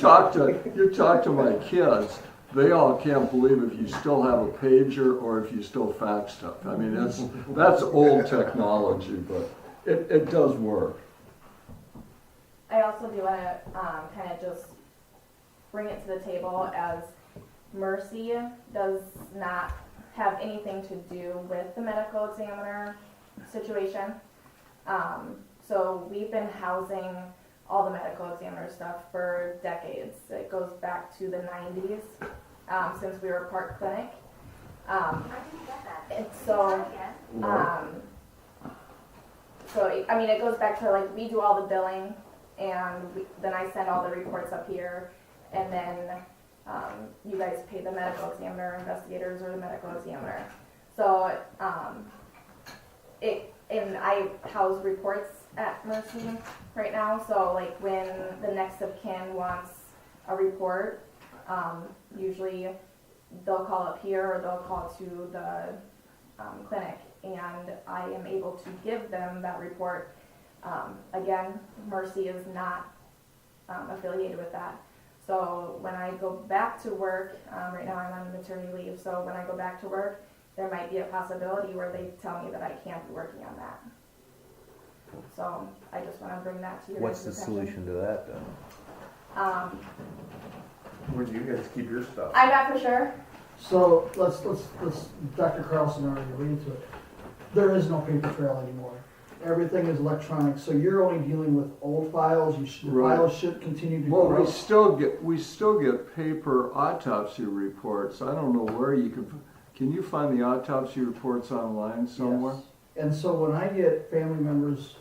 talk to my kids, they all can't believe if you still have a pager or if you still fax stuff. I mean, that's old technology, but it does work. I also do want to kind of just bring it to the table as Mercy does not have anything to do with the medical examiner situation. So we've been housing all the medical examiner stuff for decades. It goes back to the 90s, since we were a Park Clinic. And so, I mean, it goes back to like we do all the billing, and then I send all the reports up here, and then you guys pay the medical examiner, investigators, or the medical examiner. So and I house reports at Mercy right now. So like when the next of kin wants a report, usually they'll call up here or they'll call to the clinic, and I am able to give them that report. Again, Mercy is not affiliated with that. So when I go back to work, right now I'm on maternity leave, so when I go back to work, there might be a possibility where they tell me that I can't be working on that. So I just want to bring that to your What's the guys' attention. solution to that then? Where do you guys keep your stuff? I'm not for sure. So let's Dr. Carlson already alluded to it. There is no paper trail anymore. Everything is electronic, so you're only dealing with old files. The Right. files should continue to Well, grow. we still get paper autopsy reports. I don't know where you can you find the autopsy reports online somewhere? Yes. And so when I get family members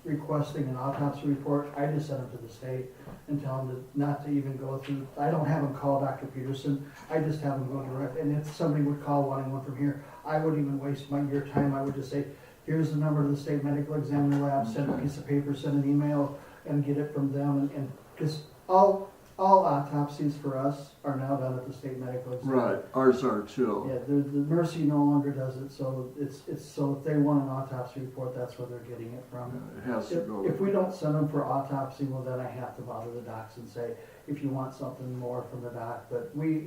requesting an autopsy report, I just send them to the state and tell them not to even go through. I don't have them call Dr. Peterson. I just have them go direct. And if somebody would call wanting one from here, I wouldn't even waste your time. I would just say, here's the number to the state medical examiner lab, send a piece of paper, send an email, and get it from them. And because all autopsies for us are now done at the state medical examiner. Right, ours are too. Yeah, the Mercy no longer does it, so it's so if they want an autopsy report, that's where they're getting it from. It has to go. If we don't send them for autopsy, well, then I have to bother the docs and say, if you want something more from the doc. But we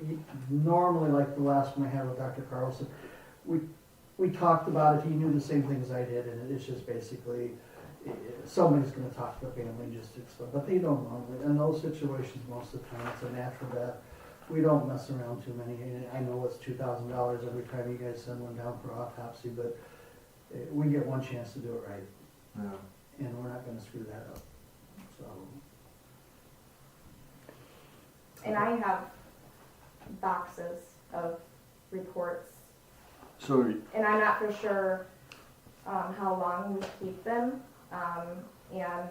normally, like the last one I had with Dr. Carlson, we talked about it. He knew the same things I did, and it's just basically somebody's going to talk to the family just to explain. But they don't normally. In those situations, most of the time, it's a natural death. We don't mess around too many. I know it's $2,000 every time you guys send one down for autopsy, but we get one chance to do it right, Yeah. and we're not going to screw that up. So. And I have boxes of reports, So and I'm not for sure how long we keep them. And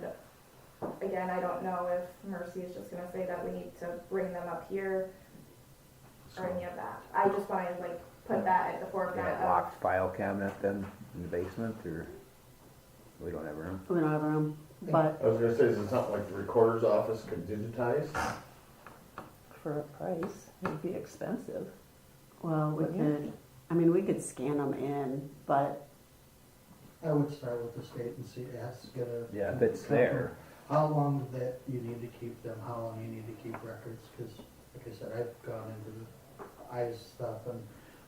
again, I don't know if Mercy is just going to say that we need to bring them up here or any of that. I just want to like put that at the forefront Got a of. locked file cabinet then in the basement, or we don't have room? We don't have room, but I was gonna say, is it something like the recorder's office could digitize? For a price, it'd be expensive. well, we could scan them in, but I would start with the state and get a. Yeah, if it's there. How long that you need to keep them, how long you need to keep records, because like I said, I've gone into the eyes stuff and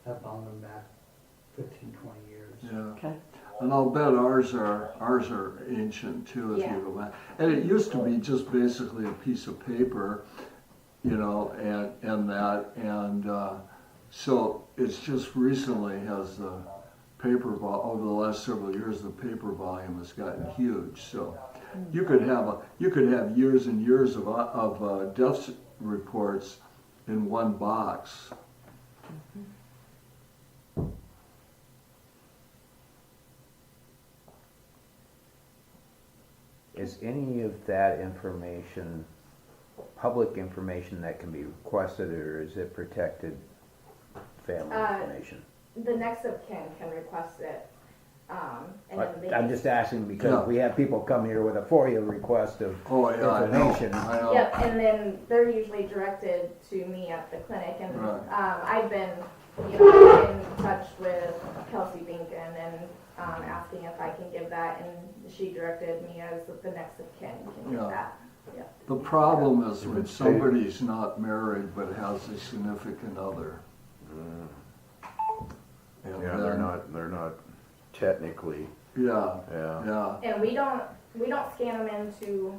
have found them back 15, 20 years. yeah. okay. And I'll bet ours are ancient too, if Yeah. you go back. And it used to be just basically a piece of paper, you know, so it's just recently has the over the last several years, the paper volume has gotten huge. So you could have years and years of death reports in one box. Is any of that information public information that can be requested, or is it protected family information? The next of kin can request it. And then they I'm just asking because Yeah. we have people come here with a FOIA request of Oh, yeah, I know, information. I know. Yep, and then they're usually directed to me at the clinic, and Right. I've been, in touch with Kelsey Binkin and asking if I can give that, and she directed me as the next of kin can give Yeah. that. Yep. The problem is when somebody's not married but has a significant other. And Yeah, they're not technically, Yeah, yeah. yeah. And we don't scan them into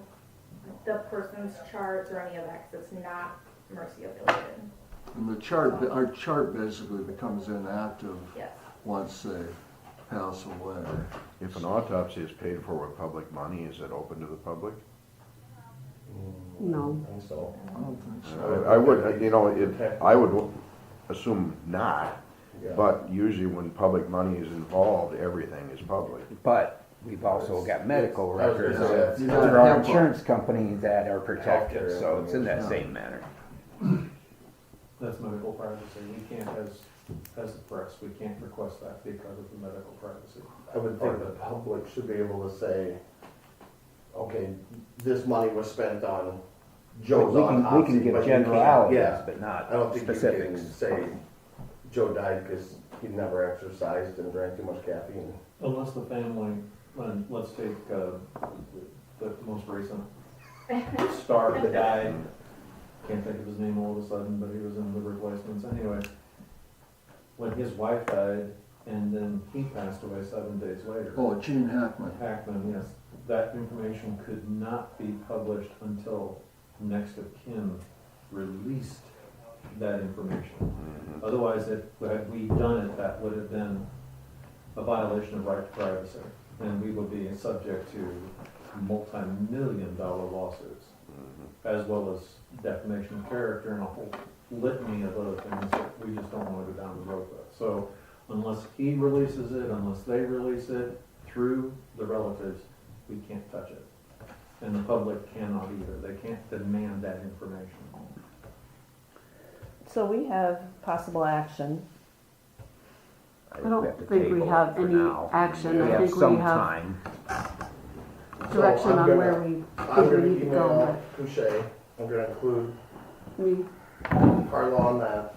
the person's charts or any of that, because it's not Mercy affiliated. And our chart basically becomes inactive Yes. once they pass away. If an autopsy is paid for with public money, is it open to the public? No. I think so. I don't think so. I would, I would assume not, Yeah. but usually when public money is involved, everything is public. But we've also got medical I was gonna records say, that's- You through gotta our have insurance company that are protected, Healthcare so it's in that information. same manner. That's medical privacy. We can't, as the press, we can't request that because of the medical privacy. I would think the public should be able to say, okay, this money was spent on Joe's We autopsy. can but give you can't- generalities, yeah. but not I don't think you can specifics. say Joe died because he never exercised and drank too much caffeine. Unless the family, let's take the most recent star that died. Can't think of his name all of a sudden, but he was in liver replacements anyway. When his wife died, and then he passed away 7 days later. Oh, Gene Hackman. Hackman, yes, that information could not be published until next of kin released that information. Otherwise, had we done it, that would have been a violation of right to privacy, and we would be subject to multi-million-dollar lawsuits, as well as defamation of character and a whole litany of other things that we just don't want to go down the road with. So unless he releases it, unless they release it through the relatives, we can't touch it. And the public cannot either. They can't demand that information. So we have possible action. I I think don't have to think we table have it for any now. action. We I think some we have time. direction So I'm on gonna- where we I'm think we gonna need to go. email Couche, I'm gonna include But me, Carla on that.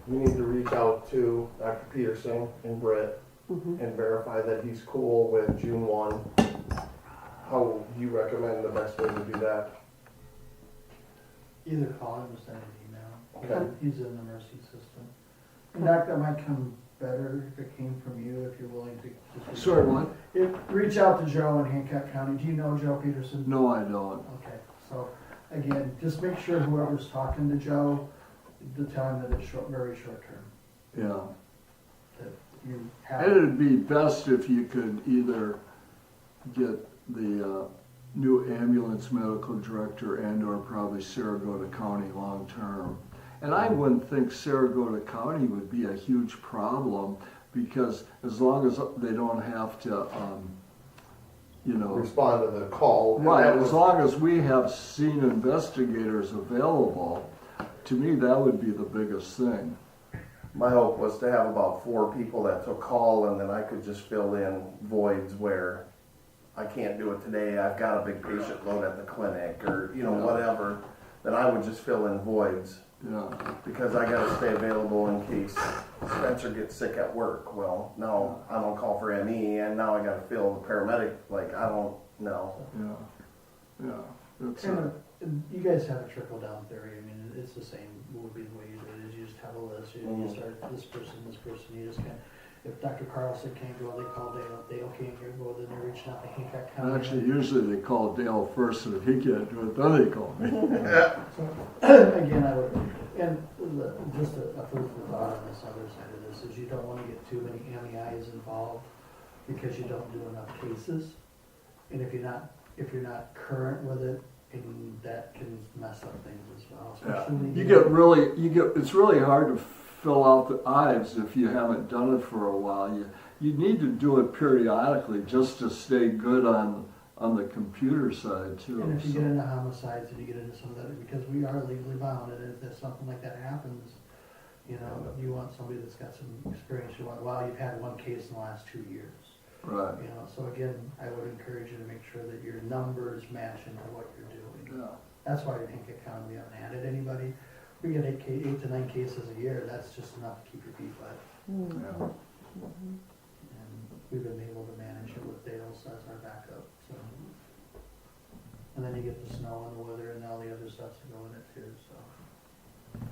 We need to reach out to Dr. Peterson and Britt mhm. and verify that he's cool with June 1. How do you recommend the best way to do that? Either call him or send an email. Okay. He's in the Mercy system. In fact, that might come better if it came from you, if you're willing to just. Sorry, what? Reach out to Joe in Hancock County. Do you know Joe Peterson? No, I don't. Okay, so again, just make sure whoever's talking to Joe, to tell him that it's very short term. Yeah. That you have. And it'd be best if you could either get the new ambulance medical director and or probably Saragota County long-term. And I wouldn't think Saragota County would be a huge problem because as long as they don't have to, Respond to the call. And right, that as was- long as we have scene investigators available, to me, that would be the biggest thing. My hope was to have about 4 people that took call, and then I could just fill in voids where I can't do it today, I've got a big patient load at the clinic, or, whatever. Then I would just fill in voids, Yeah. because I gotta stay available in case Spencer gets sick at work. Well, now I'm on call for ME, and now I gotta fill the paramedic, I don't know. Yeah. Yeah. It's, Kind of, you guys have a trickle down theory. I mean, it's the same, would be the way you do it, is you just have a list, you start this person, you just kind of, if Dr. Carlson can't go, they call Dale can't go, then they're reaching out to Hancock County. actually, usually they call Dale first, and if he can't do it, then they call me. Again, I would, and just a food for thought on this other side of this, is you don't wanna get too many MEIs involved, because you don't do enough cases. And if you're not current with it, and that can mess up things as well, especially when It's really hard to fill out the I's if you haven't done it for a while. You need to do it periodically just to stay good on on the computer side too. And if you so- get into homicides and you get into some of that, because we are legally bound, and if there's something like that happens, you know, you want somebody that's got some experience. You want, well, you've had one case in the last 2 years. Right, You know, so again, I would encourage you to make sure that your numbers match into what you're doing. yeah. That's why in Hingham County, we haven't added anybody. We get 8 to 9 cases a year, that's just enough to keep your feet wet. Yeah. And we've been able to manage it with Dales as our backup, so. And then you get the snow and the weather and all the other stuff to go in it too, so.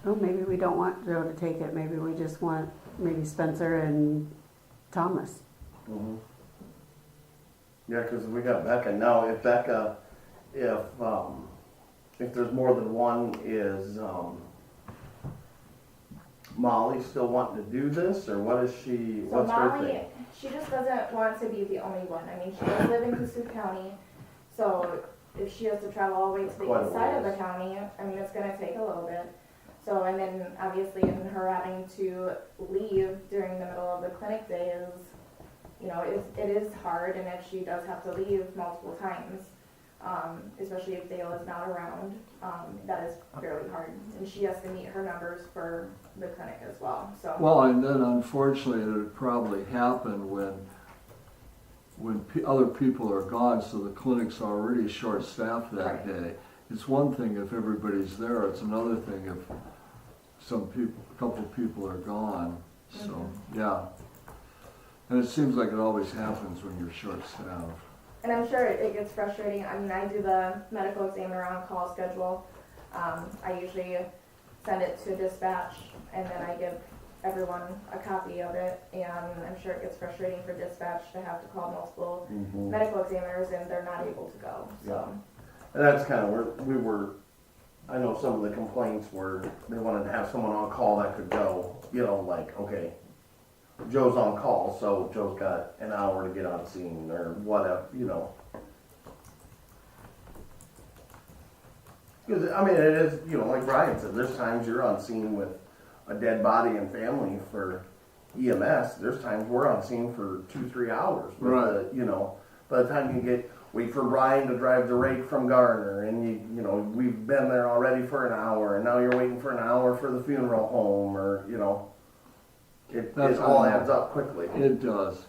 Oh, maybe we don't want Joe to take it, maybe we just want maybe Spencer and Thomas. Mhm. Yeah, because we got Becca now. If Becca, if there's more than one, is Molly still wanting to do this, or what is she? So What's her Molly, thing? she just doesn't want to be the only one. I mean, she does live in Cassup County, so if she has to travel all the way to the Quite a east side of the ways. county, I mean, it's gonna take a little bit. So, and then obviously in her having to leave during the middle of the clinic day is, you know, it is hard, and if she does have to leave multiple times, especially if Dale is not around, that is fairly hard. And she has to meet her numbers for the clinic as well, so. Well, and then unfortunately, it would probably happen when other people are gone, so the clinic's already short-staffed that Right. day. It's one thing if everybody's there, it's another thing if a couple people are gone, so, yeah. And it seems like it always happens when you're short-staffed. And I'm sure it gets frustrating. I mean, I do the medical examiner on call schedule. I usually send it to dispatch, and then I give everyone a copy of it. And I'm sure it gets frustrating for dispatch to have to call multiple Mhm. medical examiners, and they're not able to go. So. And that's kind of where we were. I know some of the complaints were they wanted to have someone on call that could go. You know, like, okay, Joe's on call, so Joe's got an hour to get on scene or whatever, you know. Because, I mean, it is, you know, like Brian said, there's times you're on scene with a dead body and family for EMS. There's times we're on scene for 2-3 hours. But Right. you know, by the time you wait for Brian to drive the rake from Garner, and you know, we've been there already for an hour, and now you're waiting for an hour for the funeral home, or, you know, it all adds up quickly. It does.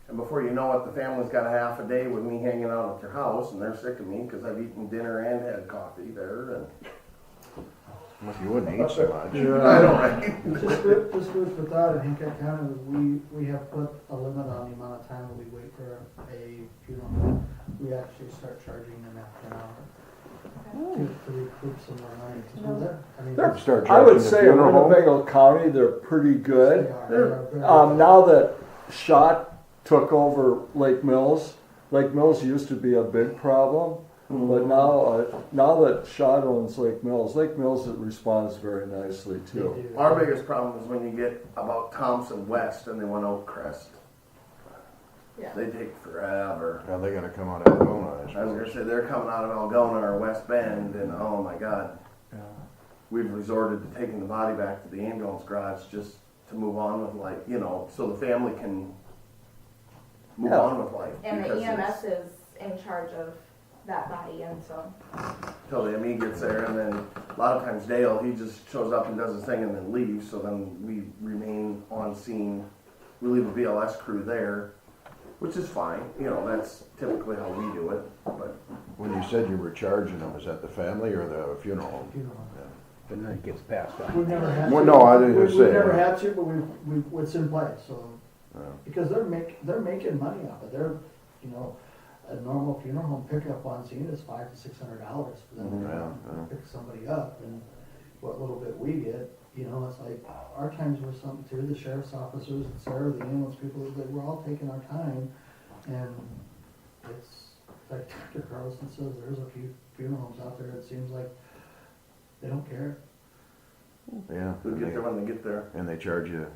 And before you know it, the family's got a half a day with me hanging out at their house, and they're sick of me because I've eaten dinner and had coffee there. And You wouldn't eat so much. I know, right? Just food for thought, in Hingham County, we have put a limit on the amount of time that we wait for a funeral. We actually start charging them after an hour to recoup some more money. 'Cause we're there. I mean, They're- Start I charging would the say in funeral home? Winnebago County, they're pretty good. they are very- Now that Schott took over Lake Mills used to be a big problem, but now that Schott owns Lake Mills responds very nicely they too. do. Our biggest problem is when you get about Thompson West and they want Oak Crest. Yeah. They take forever. Now they gotta come out of Algona, I I was gonna suppose. say, they're coming out of Algona or West Bend, and oh my God, we've resorted to taking the body back to the ambulance garage just to move on with life, you know, so the family can move on with life. And the because EMS it's- is in charge of that body, and so. Till the ME gets there, and then a lot of times Dale, he just shows up and does his thing and then leaves, so then we remain on scene. We leave a BLS crew there, which is fine, you know, that's typically how we do it, but. When you said you were charging them, was that the family or the funeral home? Funeral. And then it gets passed on. We've never had Well, to. no, I didn't We've say never that. had to, but it's in place, so. Yeah. Because they're making money off it. They're, you know, a normal funeral home pickup on scene is $500 to $600 for them to Yeah. pick somebody up, and what little bit we get, you know, it's like, our times were something too, the sheriff's officers, et cetera, the ambulance people, that we're all taking our time, and it's, like Dr. Carlson says, there's a few funeral homes out there, it seems like they don't care. Yeah. They'll get there when they get there. And they charge you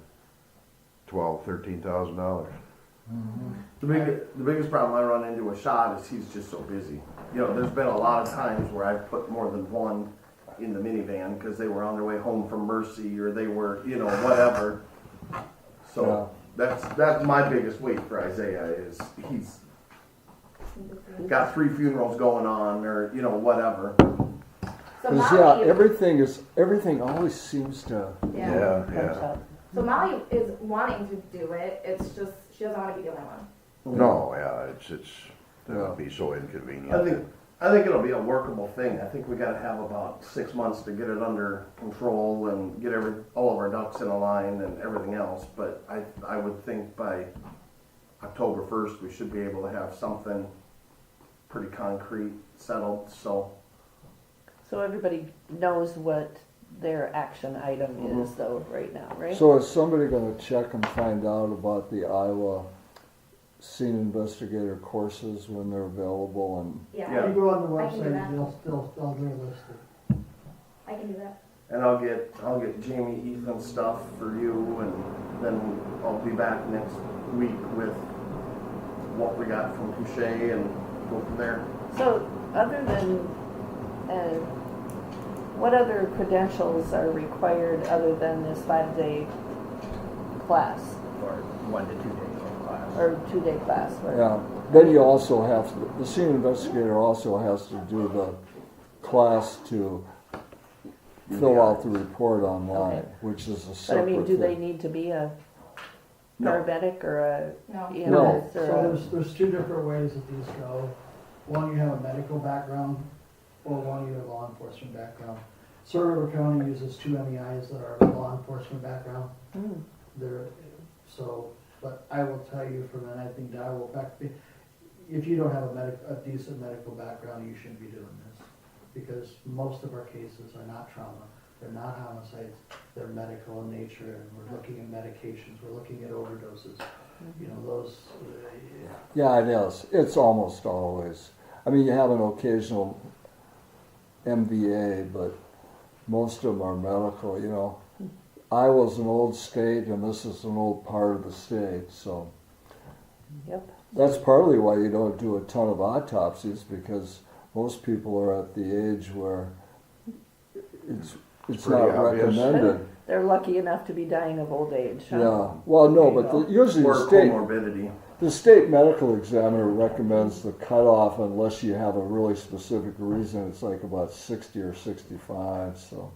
$12,000-$13,000. The biggest problem I run into with Schott is he's just so busy. You know, there's been a lot of times where I've put more than one in the minivan because they were on their way home from Mercy or they were, you know, whatever. So that's my biggest weight for Isaiah is got 3 funerals going on, or, you know, whatever. So Cause Molly, everything always seems to, yeah. Yeah. So Molly is wanting to do it, it's just, she doesn't wanna be the only one. No, yeah, that would be so inconvenient. I think it'll be a workable thing. I think we gotta have about 6 months to get it under control and get all of our ducks in a line and everything else. But I would think by October 1st, we should be able to have something pretty concrete settled, so. So everybody knows what their action item is though, right now, right? so is somebody gonna check and find out about the Iowa scene investigator courses when they're available and Yeah, You go on the I can do that. website, they're listed. I can do that. And I'll get Jamie Ethan stuff for you, and then I'll be back next week with what we got from Couché and go from there. So, other than, what other credentials are required other than this 5-day class, Or 1 to 2 days of class. or 2-day class? What- yeah. Then you also have to, the scene investigator also has to do the class to fill out the report online, Okay. which is a But I separate mean, do they thing. need to be a No. paramedic or a No. EMS So or a? there's two different ways that these go. One, you have a medical background, or one, you have a law enforcement background. Sir River County uses 2 MEIs that are law enforcement background. Hmm. But I will tell you from, and I think Di will back me, if you don't have a decent medical background, you shouldn't be doing this. Because most of our cases are not trauma, they're not homicides, they're medical in nature, and we're looking at medications, we're looking at overdoses. You know, those, Yeah, it is. It's almost always. I mean, you have an occasional MVA, but most of them are medical, you know. Iowa's an old state, and this is an old part of the state, so. Yep. That's partly why you don't do a ton of autopsies, because most people are at the age where it's Pretty not obvious. recommended. They're lucky enough to be dying of old age, huh? Yeah, well, no, but usually Or comorbidity. the state medical examiner recommends the cutoff unless you have a really specific reason. It's like about 60 or 65. So,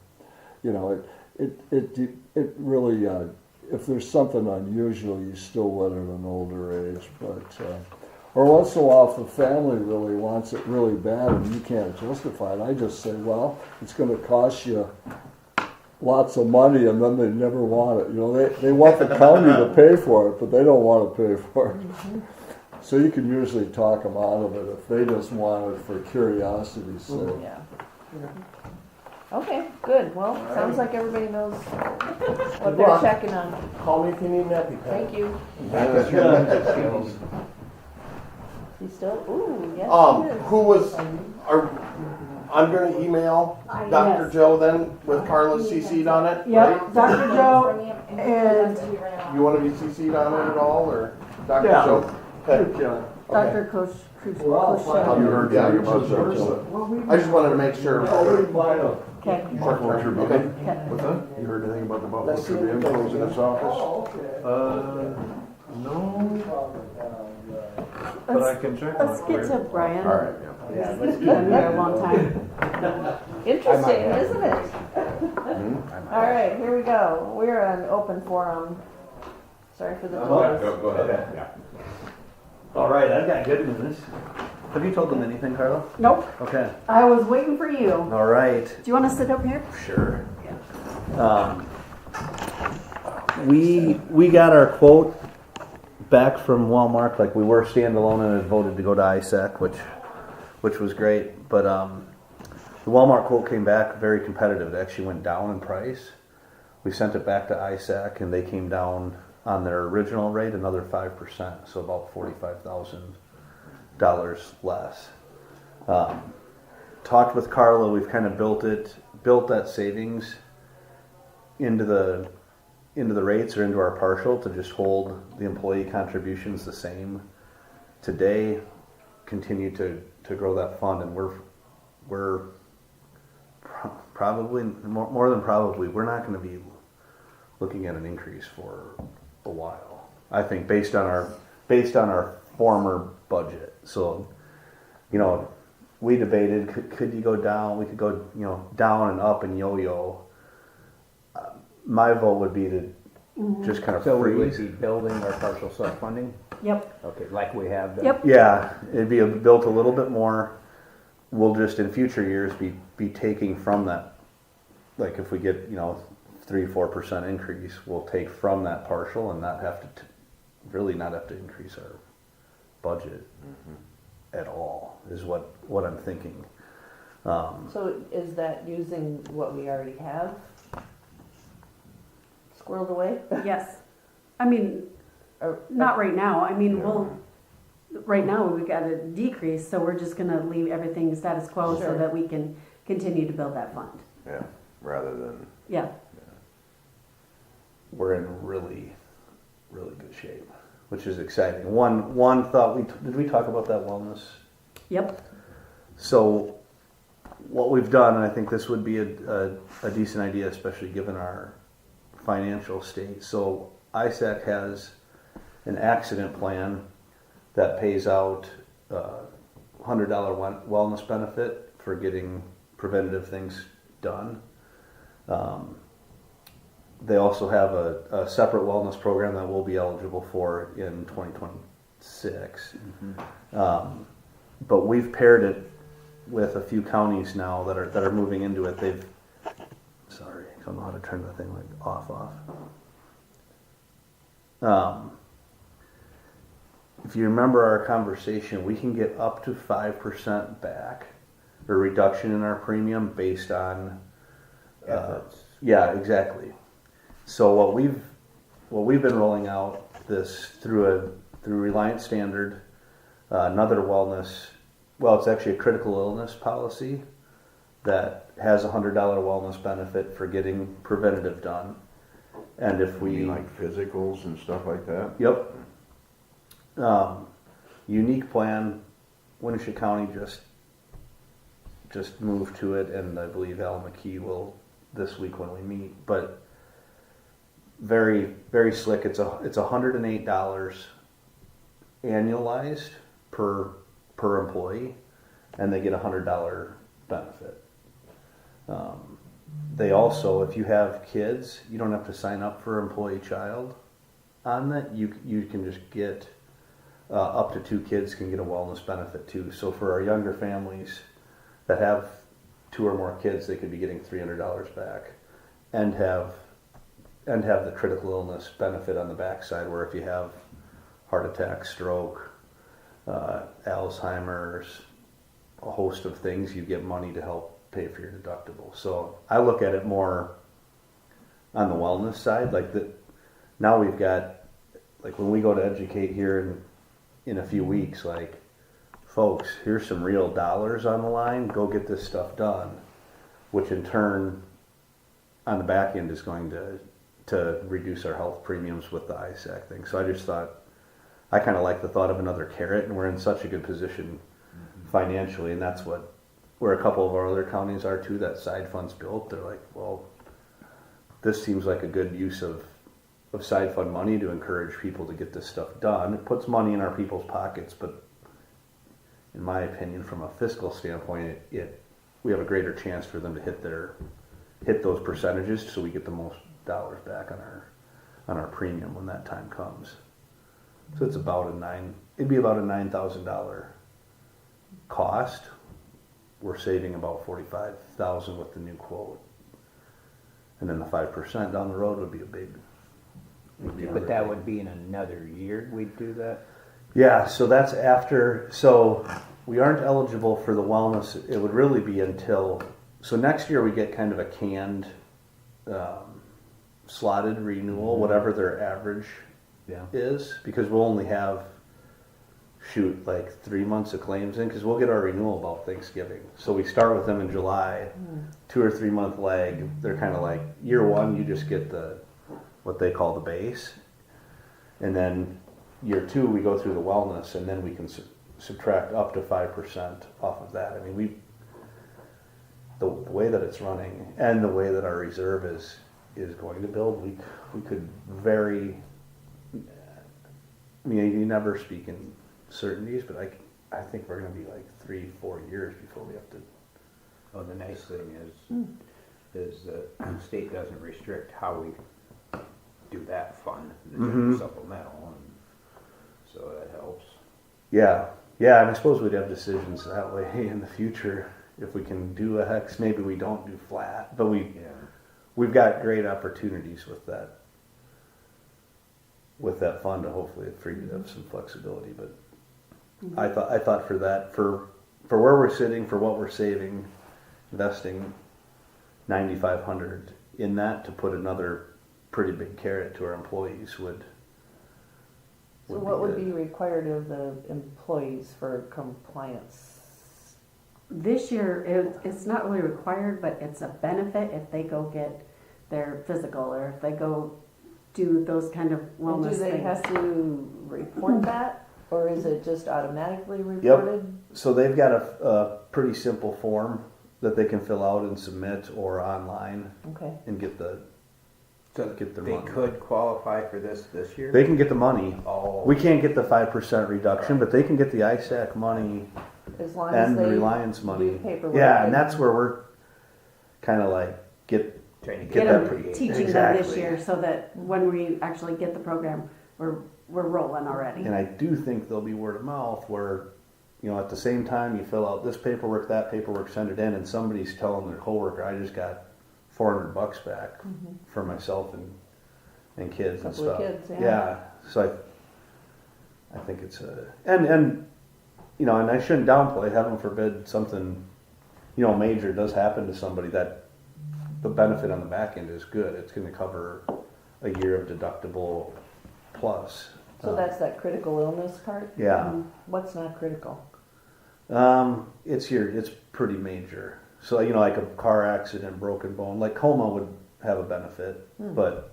you know, it really, if there's something unusual, you still would at an older age. But, or once in a while, if the family really wants it really bad and you can't justify it, I just say, well, it's going to cost you lots of money, and then they never want it. You know, they want the county to pay for it, but they don't want to pay for it. So you can usually talk them out of it if they just want it for curiosity's sake. Yeah. Okay, good. Well, sounds like everybody knows what Good they're luck. checking on. Call me if you need an EpiPen. Thank you. He's still, ooh, yes, he is. Who was, I'm gonna email Dr. Yes. Joe then with Carla CC'd on it, right? Yep, Dr. Joe and You wanna be CC'd on it at all, or Dr. Yeah. Joe? Okay. Dr. Coach Cruz. You heard anything about that, Joe? I just wanted to make sure. Okay. Mark Walter Okay. What's that? You heard anything about the Butler Tribune closing its office? No, but I can check on it Let's for get you. to Brian. All right, yeah. He's been there a long time. Interesting, isn't it? Hmm? All right, here we go. We're on open forum. Sorry for the delay. Go ahead. Yeah. All right, I've got good news. Have you told them anything, Carla? Nope, Okay. I was waiting for you. All right. Do you want to sit up here? Sure. We got our quote back from Walmart, like we were standalone and had voted to go to ISAC, which was great. But the Walmart quote came back very competitive. It actually went down in price. We sent it back to ISAC, and they came down on their original rate another 5%, so about $45,000 less. Talked with Carla. We've kind of built that savings into the rates or into our partial to just hold the employee contributions the same today, continue to grow that fund, and we're probably more than probably we're not going to be looking at an increase for a while. I think based on our former budget. So you know, we debated, could you go down? We could go, you know, down and up and yo-yo. My vote would be to just kind of So we would freeze. be building our partial self-funding? Yep, Okay, like we have done? Yep. Yeah, it'd be built a little bit more. We'll just in future years be taking from that. Like if we get, you know, 3-4% increase, we'll take from that partial and not have to really not have to increase our budget at all. Is what I'm thinking. So is that using what we already have squirreled away? yes. I mean, Or- not right now. I mean, right now we've got a decrease, so we're just gonna leave everything status quo so Sure. that we can continue to build that fund. Yeah, rather than, Yeah, We're in really, really good shape, which is exciting. One thought did we talk about that wellness? yep, So what we've done, and I think this would be a decent idea, especially given our financial state. So ISAC has an accident plan that pays out $100 wellness benefit for getting preventative things done. They also have a separate wellness program that we'll be eligible for in 2026. But we've paired it with a few counties now that are moving into it. Sorry, I don't know how to turn the thing like off. If you remember our conversation, we can get up to 5% back or reduction in our premium based on Efforts. Yeah, exactly. So what we've been rolling out this through Reliance Standard, another wellness. Well, it's actually a critical illness policy that has $100 wellness benefit for getting preventative done. And if we like physicals and stuff like that? Yep. Unique plan. Winnebago County just moved to it, and I believe Al McKee will this week when we meet. But very, very slick. It's $108 annualized per employee, and they get $100 benefit. They also, if you have kids, you don't have to sign up for employee child on that. You can just get up to 2 kids can get a wellness benefit too. So for our younger families that have 2 or more kids, they could be getting $300 back, and have the critical illness benefit on the backside, where if you have heart attack, stroke, Alzheimer's, a host of things, you get money to help pay for your deductible. So I look at it more on the wellness side, like that. Now we've got, like when we go to educate here in a few weeks, like, folks, here's some real dollars on the line, go get this stuff done, which in turn on the back end is going to reduce our health premiums with the ISAC thing. So I just thought, I kind of like the thought of another carrot, and we're in such a good position financially, and that's where a couple of our other counties are too, that side fund's built. They're like, well, this seems like a good use of side fund money to encourage people to get this stuff done. It puts money in our people's pockets, but in my opinion, from a fiscal standpoint, we have a greater chance for them to hit those percentages, so we get the most dollars back on our premium when that time comes. So it's it'd be about a $9,000 cost. We're saving about $45,000 with the new quote, and then the 5% down the road would be a big. But that would be in another year we'd do that? Yeah, so that's after. So we aren't eligible for the wellness. It would really be until. So next year we get kind of a canned, slotted renewal, whatever their average is, because we'll only have like 3 months of claims in, because we'll get our renewal about Thanksgiving. So we start with them in July, 2 or 3 month lag. They're kind of like year one, you just get what they call the base, and then year 2 we go through the wellness, and then we can subtract up to 5% off of that. I mean, the way that it's running and the way that our reserve is going to build, we could you never speak in certainties, but I think we're gonna be like 3-4 years before we have to. Well, the nice thing is the state doesn't restrict how we do that fund, the general supplemental, and so that helps. Yeah, yeah, and I suppose we'd have decisions that way in the future. If we can do a hex, maybe we don't do flat, but we've got great opportunities with that fund to hopefully free to have some flexibility. But I thought for that, for where we're sitting, for what we're saving, investing $9,500 in that to put another pretty big carrot to our employees would. So what would be required of the employees for compliance? This year, it's not really required, but it's a benefit if they go get their physical or if they go do those kind of And wellness do they things. have to report that, or is it just automatically reported? So they've got a pretty simple form that they can fill out and submit or online Okay. and get the They money. could qualify for this year? They can get the money. Oh. We can't get the 5% reduction, but they can get the ISAC money As long as and the they Reliance money. do paperwork. Yeah, and that's where we're kind of like Trying to get Get that them pretty- teaching them exactly. this year so that when we actually get the program, we're rolling already. And I do think there'll be word of mouth where, at the same time you fill out this paperwork, that paperwork, send it in, and somebody's telling their coworker, I just got $400 back for myself and kids and Couple of stuff. kids, yeah. Yeah, so I think it's and I shouldn't downplay, heaven forbid something, major does happen to somebody, that the benefit on the back end is good. It's going to cover a year of deductible plus. So that's that critical illness part? Yeah. What's not critical? It's pretty major. So, like a car accident, broken bone, like coma would have a benefit, but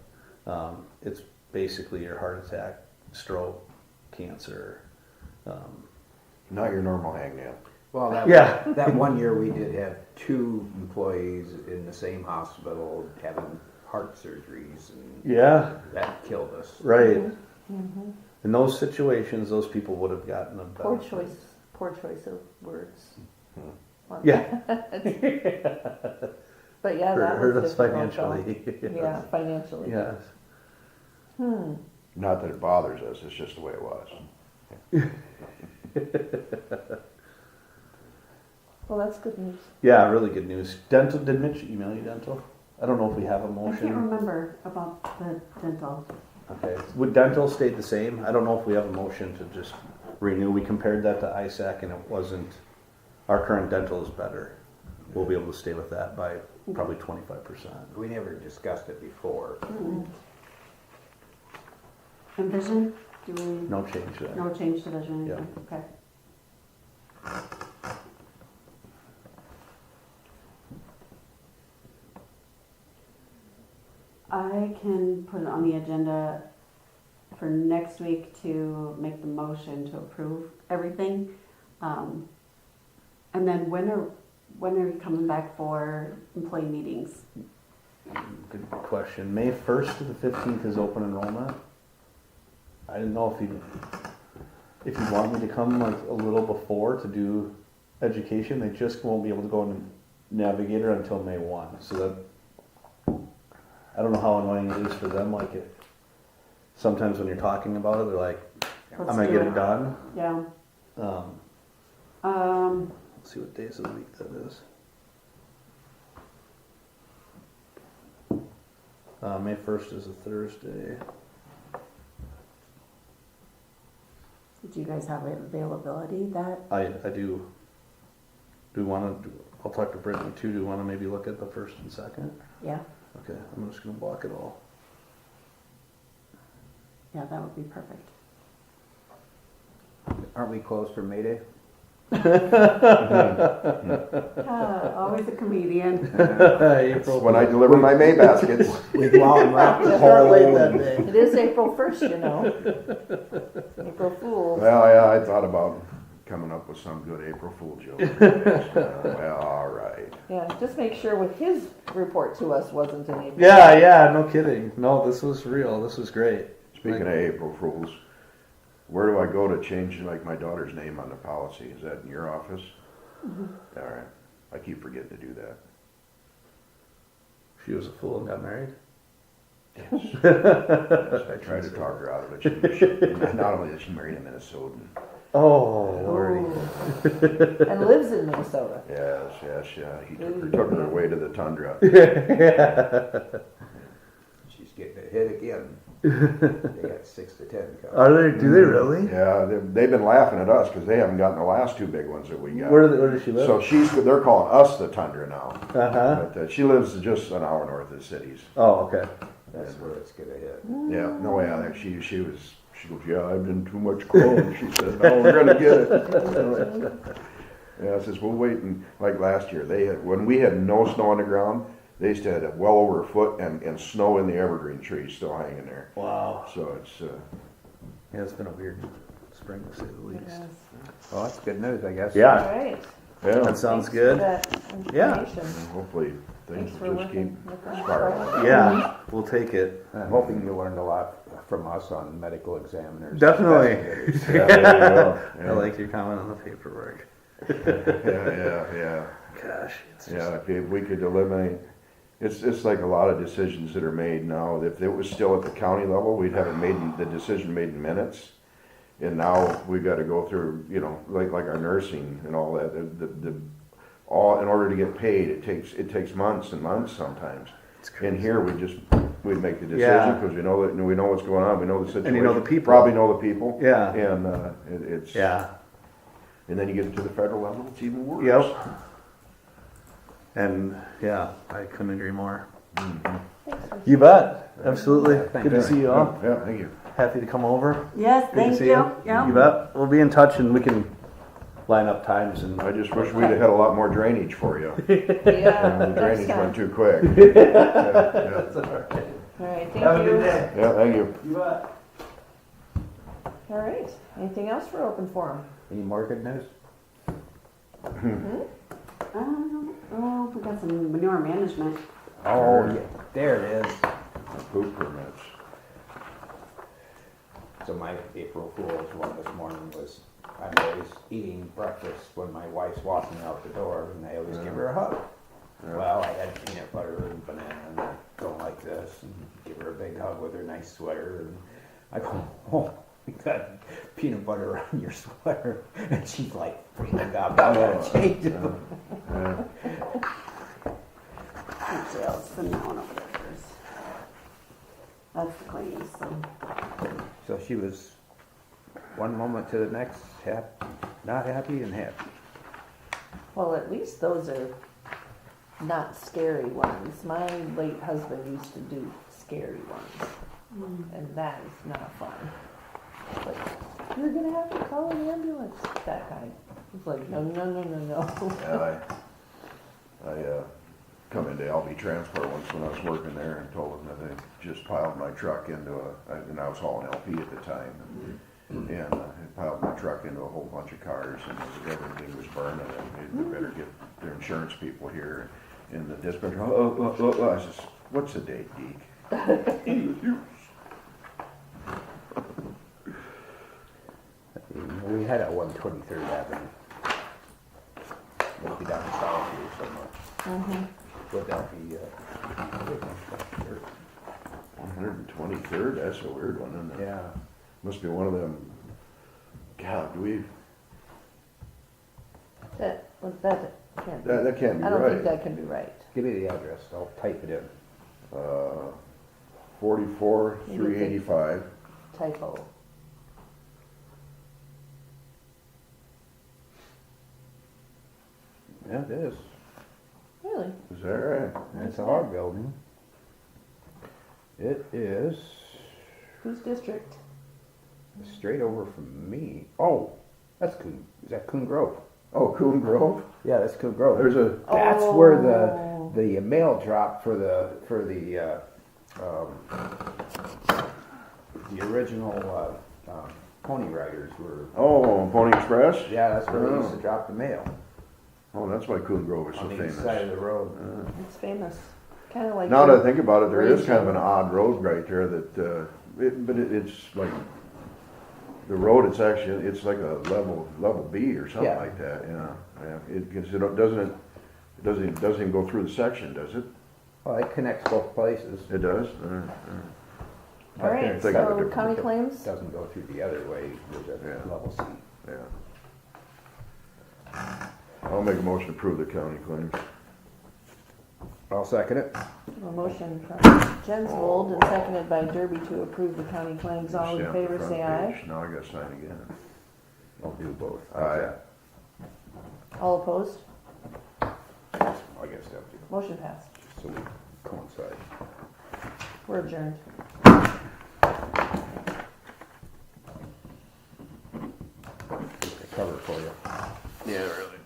it's basically your heart attack, stroke, cancer. Not your normal hangnail. Well, that one year we did have 2 employees in the same hospital having heart surgeries, and Yeah, that killed us. right. In those situations, those people would have gotten a Poor benefit. choice of words. Yeah. But yeah, that Hurt was us difficult, though. financially. Yeah, financially. Yes. Not that it bothers us, it's just the way it was. Well, that's good news. Yeah, really good news. Dental, did Mitch email you dental? I don't know if we have a I can't motion. remember about the dental. Okay. Would dental stay the same? I don't know if we have a motion to just renew. We compared that to ISAC and it wasn't, our current dental is better. We'll be able to stay with that by probably 25%. We never discussed it before. And vision, do we, No change there. no change to vision, Yeah. anything? Okay. I can put it on the agenda for next week to make the motion to approve everything. And then when are you coming back for employee meetings? Good question. May 1st to the 15th is open enrollment. I didn't know if you'd want me to come like a little before to do education. They just won't be able to go into Navigator until May 1. So that, I don't know how annoying it is for them. Like sometimes when you're talking about it, they're like, I'm gonna get it done. Yeah. Let's see what days of the week that is. May 1st is a Thursday. Do you guys have availability that? I do. Do we want to? I'll talk to Brittany too. Do you want to maybe look at the 1st and 2nd? Yeah, Okay, I'm just gonna block it all. yeah, that would be perfect. Aren't we closed for May Day? Always a comedian. April. When I deliver my May baskets. We go out and wrap the Start late whole. that day. It is April 1st, you know. April Fools. Well, yeah, I thought about coming up with some good April Fool joke. Well, all right. Yeah, just make sure with his report to us wasn't in April. Yeah, no kidding. No, this was real. This was great. Speaking of April Fools, Where do I go to change like my daughter's name on the policy? Is that in your office? All right. I keep forgetting to do that. She was a fool and got married. Yes. Yes, I tried to talk her out of it. Not only that she married a Minnesotan. Oh, Lordy. And lives in Minnesota. Yes, yes, yeah. He took her away to the tundra. She's getting a hit again. They got 6 to 10 coming. Are they? Do they really? Yeah, they've been laughing at us because they haven't gotten the last 2 big ones that we got. Where does she live? So they're calling us the tundra now. Uh-huh. But she lives just an hour north of the cities. Oh, okay. That's where it's gonna hit. Yeah, no, yeah, she goes, yeah, I've been too much cold. She said, no, we're gonna get it. Yeah, I says, we'll wait. And like last year, when we had no snow on the ground, they used to have well over a foot and snow in the evergreen trees still hanging there. Wow. So it's, Yeah, it's been a weird spring, to say the least. Yes. Well, that's good news, I guess. All Yeah, right. yeah, that sounds Thanks good. for that Yeah. information. hopefully things Thanks for will just keep working with us. spiraling. Yeah, we'll take it. I'm hoping you learned a lot from us on medical examiners. Definitely. Yeah, there you go. I Yeah. like your comment on the paperwork. Yeah. Gosh, it's just, Yeah, if we could eliminate, it's like a lot of decisions that are made now. If it was still at the county level, we'd have the decision made in minutes. And now we've got to go through, like our nursing and all that. All in order to get paid, it takes months and months sometimes. it's crazy. And here we'd make the decision Yeah. because we know what's going on. We know the situation. And you know the people. Probably know the people. Yeah. And it's Yeah. And then you get to the federal level, it's even worse. Yep. And yeah, I couldn't agree more. Mhm. You bet. Absolutely. Thank Good to you. see you all. Yeah, thank you. Happy to come over. Yes, Good to thank see you. Yeah. You bet. We'll be in touch and we can line up times and. I just wish we'd have had a lot more drainage for you. Yeah, The next drainage time. went too quick. That's all right. All right, thank Have a you. good day. Yeah, thank you. You bet. All right, anything else for open forum? Any more good news? Oh, we got some manure management. Oh, yeah, there it is. Poop permits. So my April Fool's one this morning was, I'm always eating breakfast when my wife's walking out the door, and I always give her a hug. Yeah. Well, I had peanut butter and banana, and I go like this, and give her a big hug with her nice sweater, and I go, oh, you got peanut butter on your sweater, and she's like freaking out, I gotta change it. Yeah. Actually, I'll send that one over there first. That's the claims, so. So she was one moment to the next, not happy and happy. Well, at least those are not scary ones. My late husband used to do scary ones, and that is not fun. Like, you're gonna have to call an ambulance, that kind. It's like, no. Yeah, I come into LB Transport once when I was working there and told them that they just piled my truck into and I was hauling LP at the time. And they piled my truck into a whole bunch of cars and everything was burning and they better get their insurance people here. And the dispatcher, I says, what's the date, geek? We had it 123rd Avenue. Maybe down south here somewhere. Would that be, 123rd? That's a weird one, isn't it? yeah. Must be one of them. God, do we? That can't be. That can't be I don't right. think that can be right. Give me the address, I'll type it in. 44,385. Typo. Yeah, it is. Really? Is that right? It's a hog building. It is Whose district? straight over from me. Oh, is that Coon Grove? Oh, Coon Grove. Yeah, that's Coon Grove. There's a. That's where the mail drop for the original Pony Riders were. Oh, Pony Express. Yeah, that's where they used to drop the mail Oh, that's why Coon Grove is so on the famous. east side of the road. It's famous. Kind of like. Now your that I think about it, there is kind of an racing. odd road right there that, it's like, the road, it's actually, it's like a level B or something Yeah. like that, yeah. It doesn't even go through the section, does it? Well, it connects both places. It does? All right, Think of so it. county It claims, doesn't go through the other way, there's a Yeah. level C. Yeah. I'll make a motion to approve the county claims. I'll second it. a motion from Jensvold and seconded by Derby to approve the county claims. All in Stamp the favor, front say aye. page. Now I gotta sign again. I'll do both. Aye. All opposed? I guess that'll do, Motion passed. so we coincide. We're adjourned. Just a cover for you. Yeah, really.